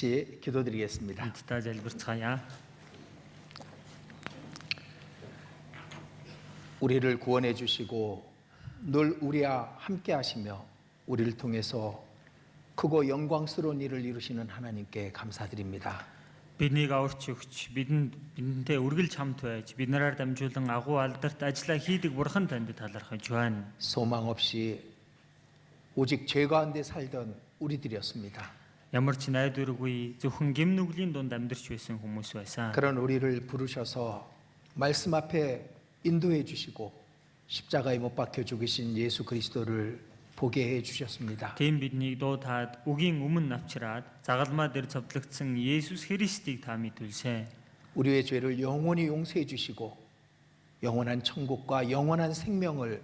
같이 기도드리겠습니다. хамтдаа залбирцгаая. 우리를 구원해 주시고 늘 우리와 함께 하시며 우리를 통해서 크고 영광스러운 일을 이루시는 하나님께 감사드립니다. Биднийг аварч өгч, бидэнтэй үргэлж хамт байж, бид нараар дамжуулан агуу алдарт ажиллаа хийдэг Бурхан танд талархаж байна. 소망 없이 오직 죄 가운데 살던 우리들이었습니다. Ямар ч найдваргүй зөвхөн гэм нүглийн дунд амьдарч байсан хүмүүс байсан. 그런 우리를 부르셔서 말씀 앞에 인도해 주시고 십자가에 못 박혀 죽으신 예수 그리스도를 보게 해 주셨습니다. Тийм биднийг дуудаад үгийн өмнө авчираад загалмаа дээр цовдлогдсон Есүс Христийг та мэдүүлсэн. 우리의 죄를 영원히 용서해 주시고 영원한 천국과 영원한 생명을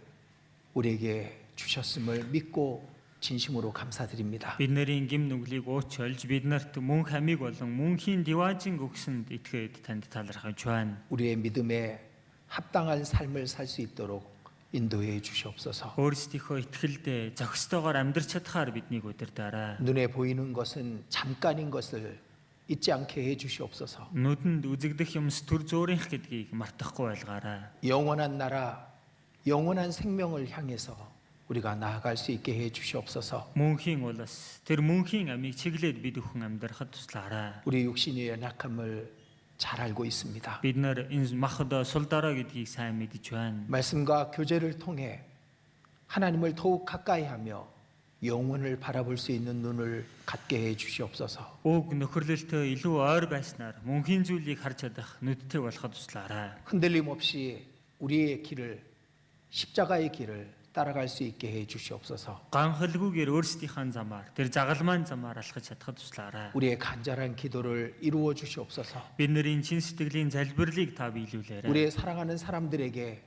우리에게 주셨음을 믿고 진심으로 감사드립니다. Бидний гэм нүглийг уучлж биднэрт мөн хамиг болон мөнхийн диваажин өгсөнд итгээд танд талархаж байна. 우리의 믿음에 합당한 삶을 살 수 있도록 인도해 주시옵소서. Өөрсдийнхөө итгэлдээ зохистойгоор амьдрч чадхаар биднийг удирдаарай. 눈에 보이는 것은 잠깐인 것을 잊지 않게 해 주시옵소서. Нүдэнд үзэгдэх юмс төр зөөрийнх гэдгийг мартахгүй байлгаарай. 영원한 나라, 영원한 생명을 향해서 우리가 나아갈 수 있게 해 주시옵소서. Мөнхийн улс тэр мөнхийн амийг чиглээд бид өхөн амьдрахад туслаарай. 우리 육신의 연약함을 잘 알고 있습니다. Бид нар энэ махад сул дараа гэдгийг сайн мэдж байна. 말씀과 교제를 통해 하나님을 더욱 가까이 하며 영원을 바라볼 수 있는 눈을 갖게 해 주시옵소서. Уг нөхөрлөлтөө илүү ойр байснаар мөнхийн зүйлийг харж чадах нүдтэй болоход туслаарай. 흔들림 없이 우리의 길을 십자가의 길을 따라갈 수 있게 해 주시옵소서. Ганхалгүйгээр өөрсдийнхээ замаар тэр загалмайн замаар алхаж чадхад туслаарай. 우리의 간절한 기도를 이루어 주시옵소서. Бидний чин сэтгэлийн залбирлыг та биелүүлээрэй. 우리의 사랑하는 사람들에게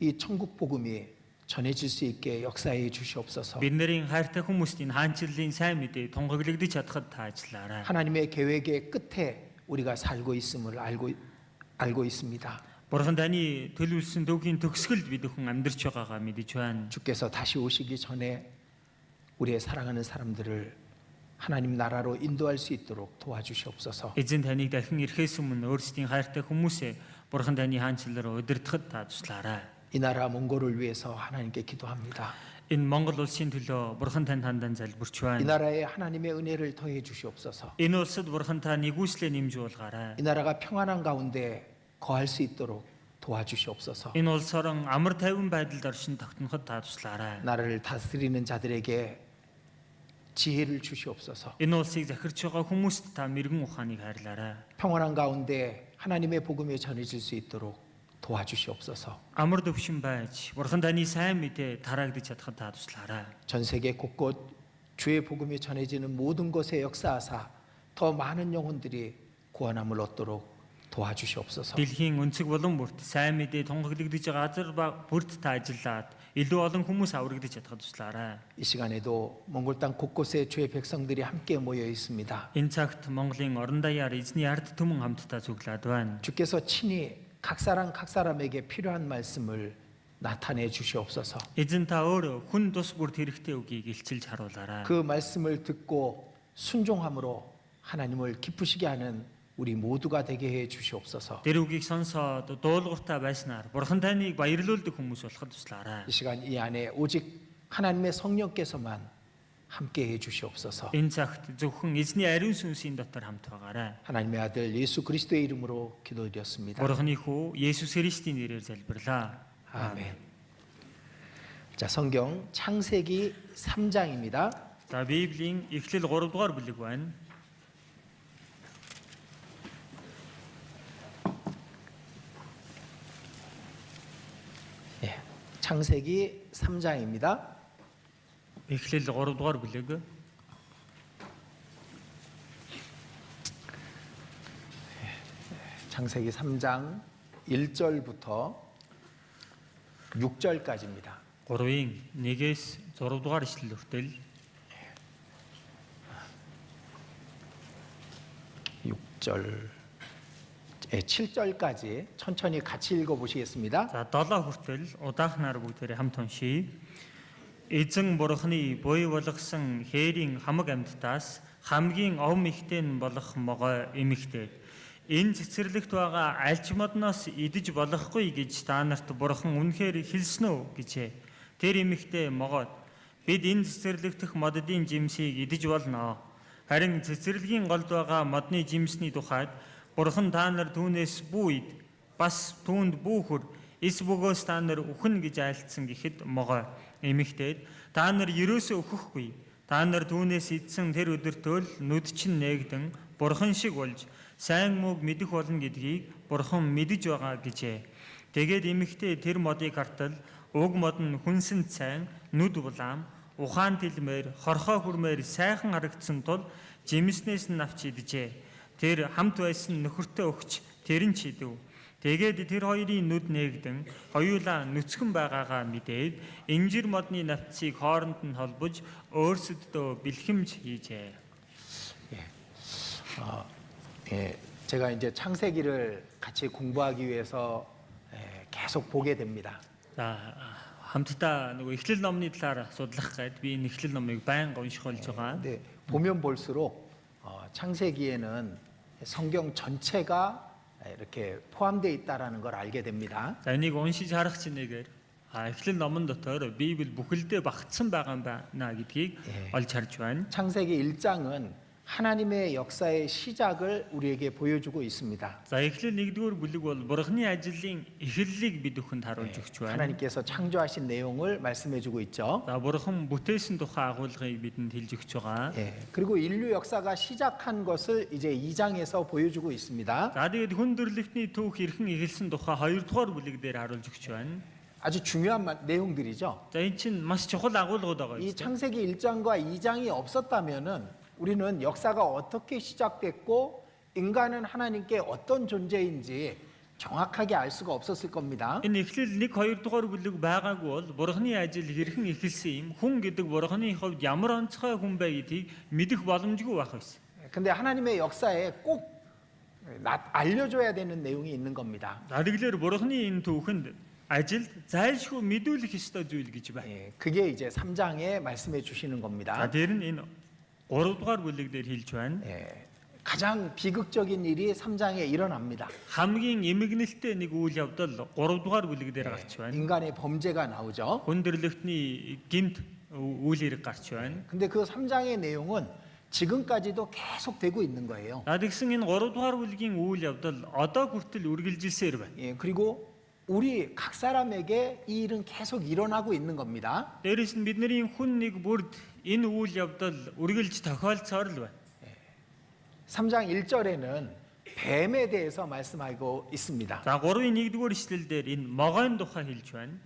이 천국 복음이 전해질 수 있게 역사해 주시옵소서. Бидний хайртай хүмүүст энэ хаанчлалын сайн мэдээ тунгаглагдаж чадхад та ажиллаарай. 하나님의 계획의 끝에 우리가 살고 있음을 알고 있습니다. Бурхан таны төлөвлөсөн төвхийн төгсгөлд бид өхөн амьдарч байгаагаа мэдэж байна. 주께서 다시 오시기 전에 우리의 사랑하는 사람들을 하나님 나라로 인도할 수 있도록 도와주시옵소서. Эзэн таныг дахин ирэхээс өмнө өөрсдийн хайртай хүмүүсээ Бурхан таны хаанчлалаар удирдахад та туслаарай. 이 나라 몽골을 위해서 하나님께 기도합니다. Энэ Монгол улсын төлөө Бурхан танд хандан залбирч 이 байна. 나라에 하나님의 은혜를 더해 주시옵소서. Энэ улсад Бурхан та нэгүслээ нэмжүүлгаарай. 이 나라가 평안한 가운데 거할 수 있도록 도와주시옵소서. Энэ улс орон амар тайван байдалд оршин тогтноход та туслаарай. 나라를 다스리는 자들에게 지혜를 주시옵소서. Энэ улсыг захирч байгаа хүмүүст та мэрэгэн ухааныг хайрлаарай. 평안한 가운데 하나님의 복음이 전해질 수 있도록 도와주시옵소서. Амар төвшин байж Бурхан таны сайн мэдээ тараагдаж чадхад та туслаарай. 전 세계 곳곳 주의 복음이 전해지는 모든 곳에 역사하사 더 많은 영혼들이 구원함을 얻도록 도와주시옵소서. Дэлхийн өнцөг булан бүрт сайн мэдээ тунгаглагдаж байгаа газар бүрт та ажиллаад илүү олон хүмүүс аврагдаж чадхад туслаарай. 이 시간에도 몽골 땅 곳곳에 주의 백성들이 함께 모여 있습니다. Энэ цагт Монголын орон даяар эзний ард түмэн хамтдаа зүглаад байна. 주께서 친히 각 사람에게 필요한 말씀을 나타내 주시옵소서. Эзэн та өөрөө хүн тус бүрт хэрэгтэй үгийг илчилж харуулаарай. 그 말씀을 듣고 순종함으로 하나님을 기쁘시게 하는 우리 모두가 되게 해 주시옵소서. Тэр үгийг сонсоод дуулууртай байснаар Бурхан таныг баярлуулдаг хүмүүс болоход туслаарай. 이 시간 이 안에 오직 하나님의 성령께서만 함께 해 주시옵소서. Энэ цагт зөвхөн эзний ариун сүнсийн дотор хамт байгаарай. 하나님의 아들 예수 그리스도의 이름으로 기도드렸습니다. Бурханы хүү Есүс Христийн нэрээр залбирлаа. 아멘. 자, 성경 창세기 3장입니다. За Библийн Эхлэл 3 дугаар бүлэг байна. 예. 창세기 3장입니다. Эхлэл 3 дугаар бүлэг. 창세기 3장 1절부터 6절까지입니다. 3-ын 1-ээс 6 дугаар ишлэл хүртэл 6절 7절까지 천천히 같이 읽어 보시겠습니다. За 7 хүртэл удаахнаар бүгдээрээ хамт уншийе. эзэн бурхны буй болгосон хээрийн хамаг амьтдаас хамгийн ом ихтэй нь болох могой эмэгтэй. Энэ цэцэрлэгт байгаа альч модноос идэж болохгүй гэж та нарт бурхан үнэхээр хэлсэн үү гэжээ. Тэр эмэгтэй могоод бид энэ цэцэрлэгтх моддын жимсийг идэж болно. Харин цэцэрлэгийн голд байгаа модны жимсний тухайд бурхан та нар түүнээс бүү ид бас түүнд бүүхүр эс бөгөөс та нар үхэн гэж айлтсан гэхэд могой эмэгтэй та нар ерөөсөө өөхөхгүй. Та нар түүнээс идсэн тэр өдөртөө л нүд чинь нээгдэн бурхан шиг болж сайн мууг мэдэх болно гэдгийг бурхан мэдэж байгаа гэжээ. Тэгээд эмэгтэй тэр модыг хартал уг мод нь хүнсэнд сайн, нүд булаам, ухаан тэлмээр, хорхоо хүрмээр сайхан харагдсан тул жимснээс нь авч идэжээ. Тэр хамт байсан нөхөртөө өгч тэр нь чидэв. Тэгээд тэр хоёрын нүд нээгдэн хоёулаа нүцгэн байгаагаа мэдээд инжир модны навцыг хооронд нь холбож өөрсөддөө бэлхэмж хийжээ. 제가 이제 창세기를 같이 공부하기 위해서 계속 보게 됩니다. За хамтдаа нөгөө эхлэл номны талаар судлах гээд би энэ эхлэл номыг байнга унших болж байгаа. 근데 보면 볼수록 창세기에는 성경 전체가 이렇게 포함되어 있다라는 걸 알게 됩니다. За энийг уншиж харах чинээгээр эхлэл номон дотор Библи бүхэлдээ багтсан байгаа юм байна гэдгийг олж харж байна. 창세기 1장은 하나님의 역사의 시작을 우리에게 보여주고 있습니다. За эхлэл 1-р бүлэг бол бурхны ажлын эхлэлийг бид бүхэнд харуулж өгч байна. 하나님께서 창조하신 내용을 말씀해주고 있죠. За бурхан бүтээсэн тухай агуулгыг бидэнд хэлж өгч байгаа. 그리고 인류 역사가 시작한 것을 이제 2장에서 보여주고 있습니다. За тэгээд хүн төрлөختний түүх эрхэн эхэлсэн тухай 2-р бүлэг дээр харуулж өгч байна. 아주 중요한 내용들이죠. За энэ чинь маш чухал агуулгууд байгаа 이 юм. 창세기 1장과 2장이 없었다면은 우리는 역사가 어떻게 시작됐고 인간은 하나님께 어떤 존재인지 정확하게 알 수가 없었을 겁니다. Энэ эхлэл 1-2 дугаар бүлэг байгаагүй бол бурхны ажил хэрхэн эхэлсэн юм, хүн гэдэг бурхны хувьд ямар онцгой хүн бэ гэдгийг мэдэх боломжгүй байх байсан. 근데 하나님의 역사에 꼭 알려줘야 되는 내용이 있는 겁니다. Тэгэлэр бурхны энэ түүхэнд ажил зайлшгүй мэдүүлэх ёстой зүйл гэж байна. 그게 이제 3장에 말씀해 주시는 겁니다. За тэр нь энэ 3 дугаар бүлэг дээр хэлж байна. 가장 비극적인 일이 3장에 일어납니다. хамгийн эмгэнэлтэй нэг үйл явдал 3 дугаар бүлэг дээр гарч байна. 인간의 범죄가 나오죠. Хүн төрлөختний гэмт үйл хэрэг гарч байна. 근데 그 3장의 내용은 지금까지도 계속 되고 있는 거예요. Тэгсэн энэ 3 дугаар бүлгийн үйл явдал одоо хүртэл үргэлжилсээр байна. 그리고 우리 각 사람에게 이 일은 계속 일어나고 있는 겁니다. Дээрээс нь бидний хүн нэг бүрд энэ үйл явдал үргэлж тохиолцоор л байна. 3장 1절에는 뱀에 대해서 말씀하고 있습니다. За 3-ын 1-р эшлэл дээр энэ могойн тухай хэлж байна.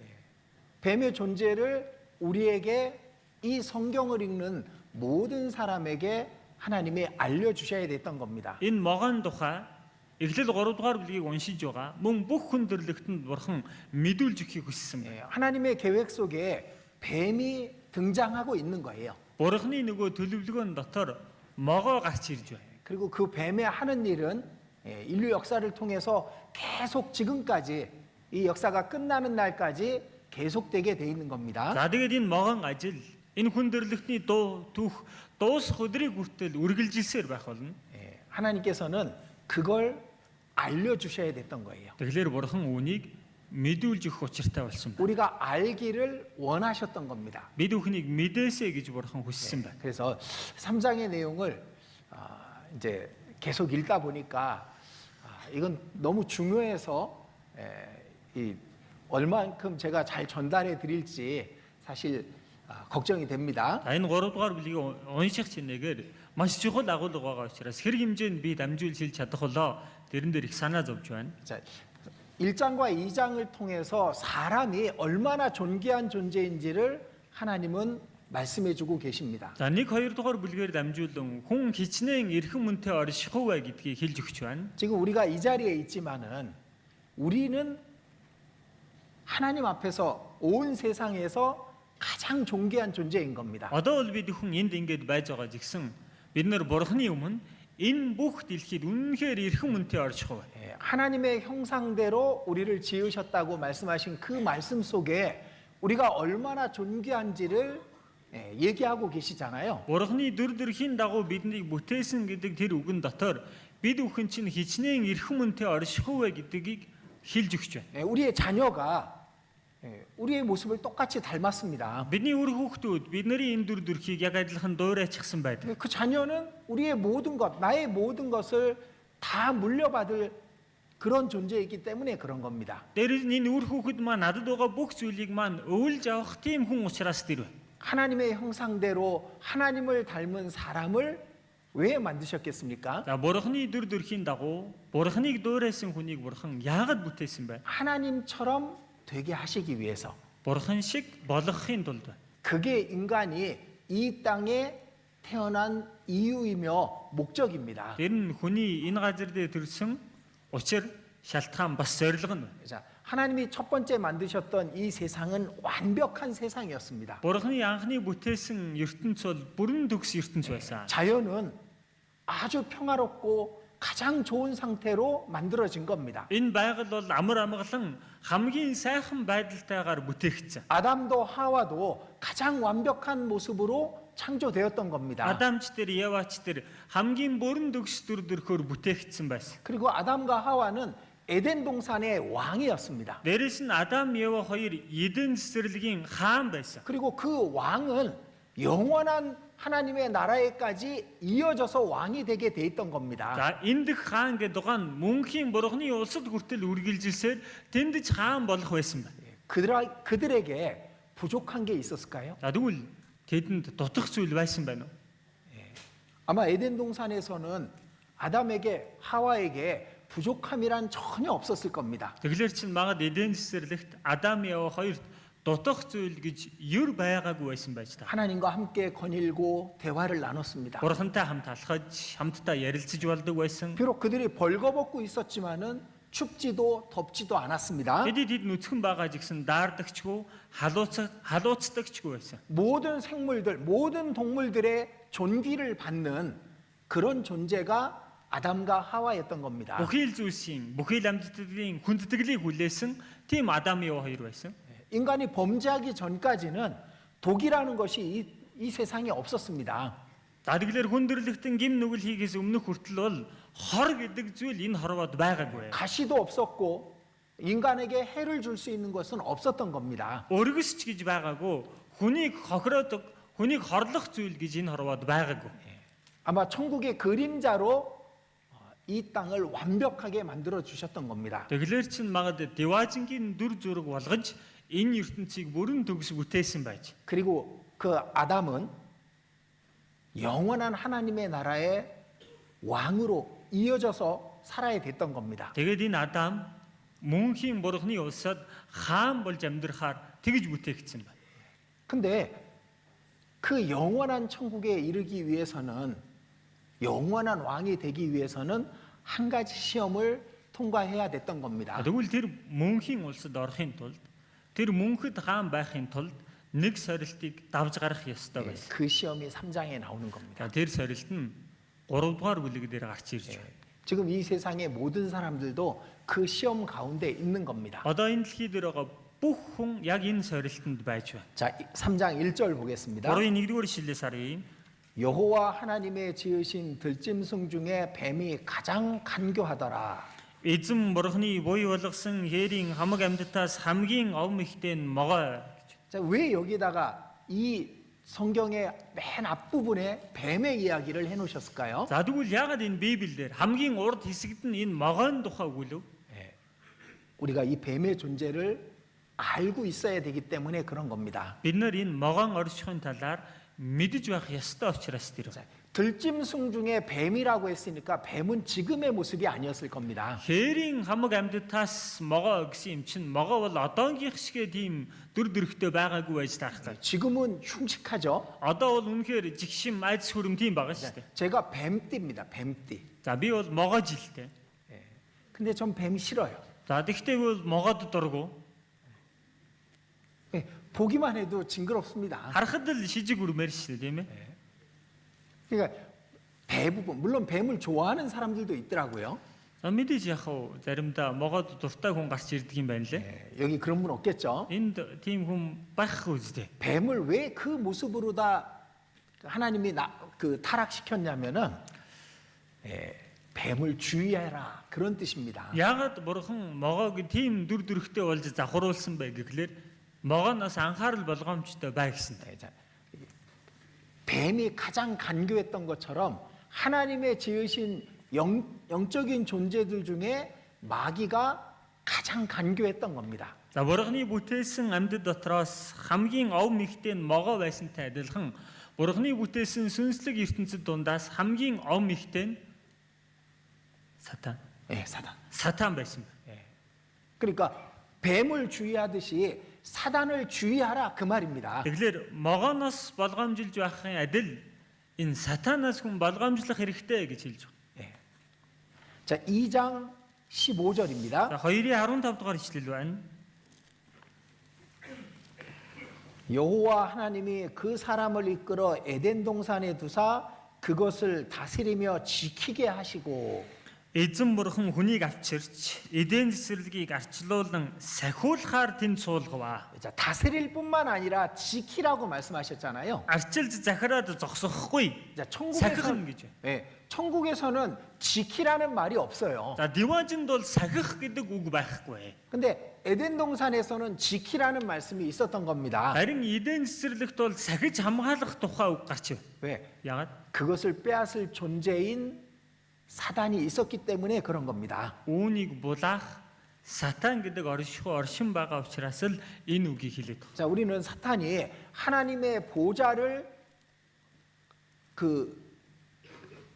뱀의 존재를 우리에게 이 성경을 읽는 모든 사람에게 하나님이 알려주셔야 됐던 겁니다. Энэ могойн тухай эхлэл 3 дугаар бүлгийг уншиж байгаа мөн бүх хүн төрлөختөнд бурхан мэдүүлж өгөхийг хүссэн байна. 하나님의 계획 속에 뱀이 등장하고 있는 거예요. Бурхны нөгөө төлөвлөгөөн дотор могоо гарч ирж байна. 그리고 그 뱀의 하는 일은 인류 역사를 통해서 계속 지금까지 이 역사가 끝나는 날까지 계속되게 돼 있는 겁니다. За тэгээд энэ могон ажил энэ хүн төрлөختний дуусах өдрийг хүртэл үргэлжилсээр байх болно. 하나님께서는 그걸 알려주셔야 됐던 거예요. Тэгэхээр бурхан үүнийг мэдүүлж өгөх учиртай болсон байна. 우리가 알기를 원하셨던 겁니다. Бид бүхнийг мэдээсэй гэж бурхан хүссэн байна. 그래서 3장의 내용을 이제 계속 읽다 보니까 이건 너무 중요해서 이 얼만큼 제가 잘 전달해 드릴지 사실 걱정이 됩니다. Энэ 3 дугаар бүлгийг унших чинээгээр маш чухал агуулга байгаа учраас хэрэг хэмжээнд би дамжуулж хэлж чадах болоо тэрэн дээр их санаа зовж байна. 자, 1장과 2장을 통해서 사람이 얼마나 존귀한 존재인지를 하나님은 말씀해주고 계십니다. За 1-2 дугаар бүлгээр дамжуулан хүн хичнээн эрхэм мөнтэй оршихуй бай гэдгийг хэлж өгч байна. 지금 우리가 이 자리에 있지만은 우리는 하나님 앞에서 온 세상에서 가장 존귀한 존재인 겁니다. Одоо бол бид хүн энд ингэж байж байгаа гэсэн бид нар бурхны өмнө энэ бүх дэлхийд үнэнхээр эрхэм мөнтэй оршихуй. 하나님의 형상대로 우리를 지으셨다고 말씀하신 그 말씀 속에 우리가 얼마나 존귀한지를 얘기하고 계시잖아요. Бурхны дүр төрхийн дагуу биднийг бүтээсэн гэдэг тэр үгэн дотор бид бүхэн чинь хичнээн эрхэм мөнтэй оршихуй гэдгийг хэлж өгч байна. 우리의 자녀가 우리의 모습을 똑같이 닮았습니다. Бидний үр хүүхдүүд бидний энэ дүр төрхийг яг адилхан дуурайчихсан байдаг. 그 자녀는 우리의 모든 것, 나의 모든 것을 다 물려받을 그런 존재이기 때문에 그런 겁니다. Дээр нь энэ үр хүүхэд маань надад байгаа бүх зүйлийг маань өвлж авах тийм хүн учраас тэр байна. 하나님의 형상대로 하나님을 닮은 사람을 왜 만드셨겠습니까? За Бурхны дүр төрхийн дагуу Бурхныг дуурайсан хүнийг Бурхан яагаад бүтээсэн бэ? 하나님처럼 되게 하시기 위해서. Бурхан шиг болгохын тулд. 그게 인간이 이 땅에 태어난 이유이며 목적입니다. Тэр нь хүний энэ газар дээр төрсөн учир, шалтгаан бас зорилго нь. 자, 하나님이 첫 번째 만드셨던 이 세상은 완벽한 세상이었습니다. Бурхны анхны бүтээсэн ертөнц бол бүрэн төгс ертөнц байсан. 자연은 아주 평화롭고 가장 좋은 상태로 만들어진 겁니다. Энэ байгаль бол амар амгалан хамгийн сайхан байдалтайгаар бүтээгдсэн. 아담도 하와도 가장 완벽한 모습으로 창조되었던 겁니다. Адамч тэр Явач тэр хамгийн бүрэн төгс дүр төрхөөр бүтээгдсэн байсан. 그리고 아담과 하와는 에덴 동산의 왕이었습니다. Дээрээс нь Адам, Ева хоёр Эден цэцэрлэгийн хаан байсан. 그리고 그 왕은 영원한 하나님의 나라에까지 이어져서 왕이 되게 돼 있던 겁니다. За энэ дэх хаан гэдэг тухайн мөнхийн Бурхны улсад хүртэл үргэлжилсээр тэнд ч хаан болох байсан байна. 그들에게 부족한 게 있었을까요? За тэгвэл тэдэнд дутах зүйл байсан байна уу? 아마 에덴 동산에서는 아담에게 하와에게 부족함이란 전혀 없었을 겁니다. Тэгэхээр чинь магад Эден цэцэрлэгт Адам, Ева хоёрт дутах зүйл гэж ер байгаагүй байсан байж та. 하나님과 함께 거닐고 대화를 나눴습니다. Бурхантай хамт алхаж, хамтдаа ярилцаж болдог байсан. 비록 그들이 벌거벗고 있었지만은 춥지도 덥지도 않았습니다. Тэд нүцгэн байгаа жигсэн daardагчгүй, халууцдагчгүй байсан. 모든 생물들, 모든 동물들의 존귀를 받는 그런 존재가 아담과 하와였던 겁니다. Бүхий л зүйлсийн, бүхий л амьтдын хүндэтгэлийг хүлээсэн тийм Адам, Ева хоёр байсан. 인간이 범죄하기 전까지는 독이라는 것이 이 세상에 없었습니다. За тэгэхээр хүндрэлтэн гим нүгэл хийгээс өмнөх хүртэл бол хор гэдэг зүйл энэ хорвоод байгаагүй. 가시도 없었고 인간에게 해를 줄 수 있는 것은 없었던 겁니다. Өргөсч гэж байгаагүй. Хүнийг хохироодог, хүнийг хорлох зүйл гэж энэ хорвоод байгаагүй. 아마 천국의 그림자로 이 땅을 완벽하게 만들어 주셨던 겁니다. Тэгэхээр чинь магад Деважингийн дүр зураг болгож энэ ертөнцийг бүрэн төгс бүтээсэн байж. 그리고 그 아담은 영원한 하나님의 나라의 왕으로 이어져서 살아야 됐던 겁니다. Тэгээд энэ Адам мөнхийн Бурхны улсад хаан болж амьдрахаар тэгж бүтээгдсэн байна. 근데 그 영원한 천국에 이르기 위해서는 영원한 왕이 되기 위해서는 한 가지 시험을 통과해야 됐던 겁니다. Тэгвэл тэр мөнхийн улсад орохын тулд тэр мөнхөд хаан байхын тулд нэг сорилтыг давж гарах ёстой байсан. 그 시험이 3장에 나오는 겁니다. За тэр сорилт нь 3 дугаар бүлэг дээр гарч ирж байна. 지금 이 세상의 모든 사람들도 그 시험 가운데 있는 겁니다. Одоо энэ дэлхий дээр байгаа бүх хүн яг энэ сорилтанд байж байна. 자, 3장 1절 보겠습니다. 1-р шүлээс харъя. 여호와 하나님의 지으신 들짐승 중에 뱀이 가장 간교하더라. Эзэн Бурхны буй болгосон хээрийн хамаг амьтдаас хамгийн ов мэхтэй нь могой. 자, 왜 여기다가 이 성경의 맨 앞부분에 뱀의 이야기를 해놓으셨을까요? За тэгвэл яагаад энэ Библиэлд хамгийн урд хэсэгт нь энэ могойн тухай өгүүлв? 우리가 이 뱀의 존재를 알고 있어야 되기 때문에 그런 겁니다. Бид нар энэ могойн оршихын талаар мэдэж байх ёстой учраас тэр. 들짐승 중에 뱀이라고 했으니까 뱀은 지금의 모습이 아니었을 겁니다. Хээрийн хамаг амьтдаас могой гэсэн юм чинь могой бол одоогийнх шиг тийм дүр төрхтэй байгаагүй байж таартай. 지금은 흉측하죠. Одоо бол үнэхээр жигшин айдас хүрм тийм байгаа шүү дээ. 제가 뱀띠입니다. 뱀띠. За би бол могой жилтэй. 근데 전 뱀 싫어요. За тэгтээ бол могойд дургу. 보기만 해도 징그럽습니다. Харахад л шижиг үрмээр шүү дээ тийм ээ. 그러니까 대부분 물론 뱀을 좋아하는 사람들도 있더라고요. Мэдээж яг хав заримдаа могоод дуртай хүн гарч ирдэг юм байна лээ. 예, 여기 그런 분 없겠죠? Энд тийм хүн байхгүй үстэй. 뱀을 왜 그 모습으로 다 하나님이 그 타락시켰냐면은 뱀을 주의해라 그런 뜻입니다. Яагаад бурхан могоог тийм дүр төрхтэй болж завхруулсан бэ гэхлээр могооноос анхаарал болгоомжтой бай гэсэн. 예, 자, 뱀이 가장 간교했던 것처럼 하나님의 지으신 영적인 존재들 중에 마귀가 가장 간교했던 겁니다. За бурханы бүтээсэн амьд дотроос хамгийн ов мэгтэй нь могоо байсантай адилхан бурханы бүтээсэн сүнслэг ертөнцид дундаас хамгийн ов мэгтэй нь сатан. 예, 사단. Сатан байсан байна. 그러니까 뱀을 주의하듯이 사단을 주의하라 그 말입니다. Тэгэхээр могооноос болгоомжилж байхын адил энэ сатанаас хүн болгоомжлох хэрэгтэй гэж хэлж байна. 자, 2장 15절입니다. За 2-ийн 15 дугаар ишлэл байна. 여호와 하나님이 그 사람을 이끌어 에덴 동산에 두사 그것을 다스리며 지키게 하시고 Эзэн бурхан хүнийг авчирч эден цэцэрлэгийг арчлуулан сахиулахаар тэнд суулгаваа. 자, 다스릴 뿐만 아니라 지키라고 말씀하셨잖아요. Арчилж захираад зогсохгүй. 자, сахих гэж. 천국에서는 지키라는 말이 없어요. За diwaajинд бол сахих гэдэг үг байхгүй. 근데 에덴 동산에서는 지키라는 말씀이 있었던 겁니다. Харин эден цэцэрлэгт бол сахиж хамгаалах тухай үг гарч байна. 왜? Яагаад? 그것을 빼앗을 존재인 사단이 있었기 때문에 그런 겁니다. Үүнийг булаах сатан гэдэг оршин байгаа учраас л энэ үгийг хэлээд байна. 자, 우리는 사탄이 하나님의 보좌를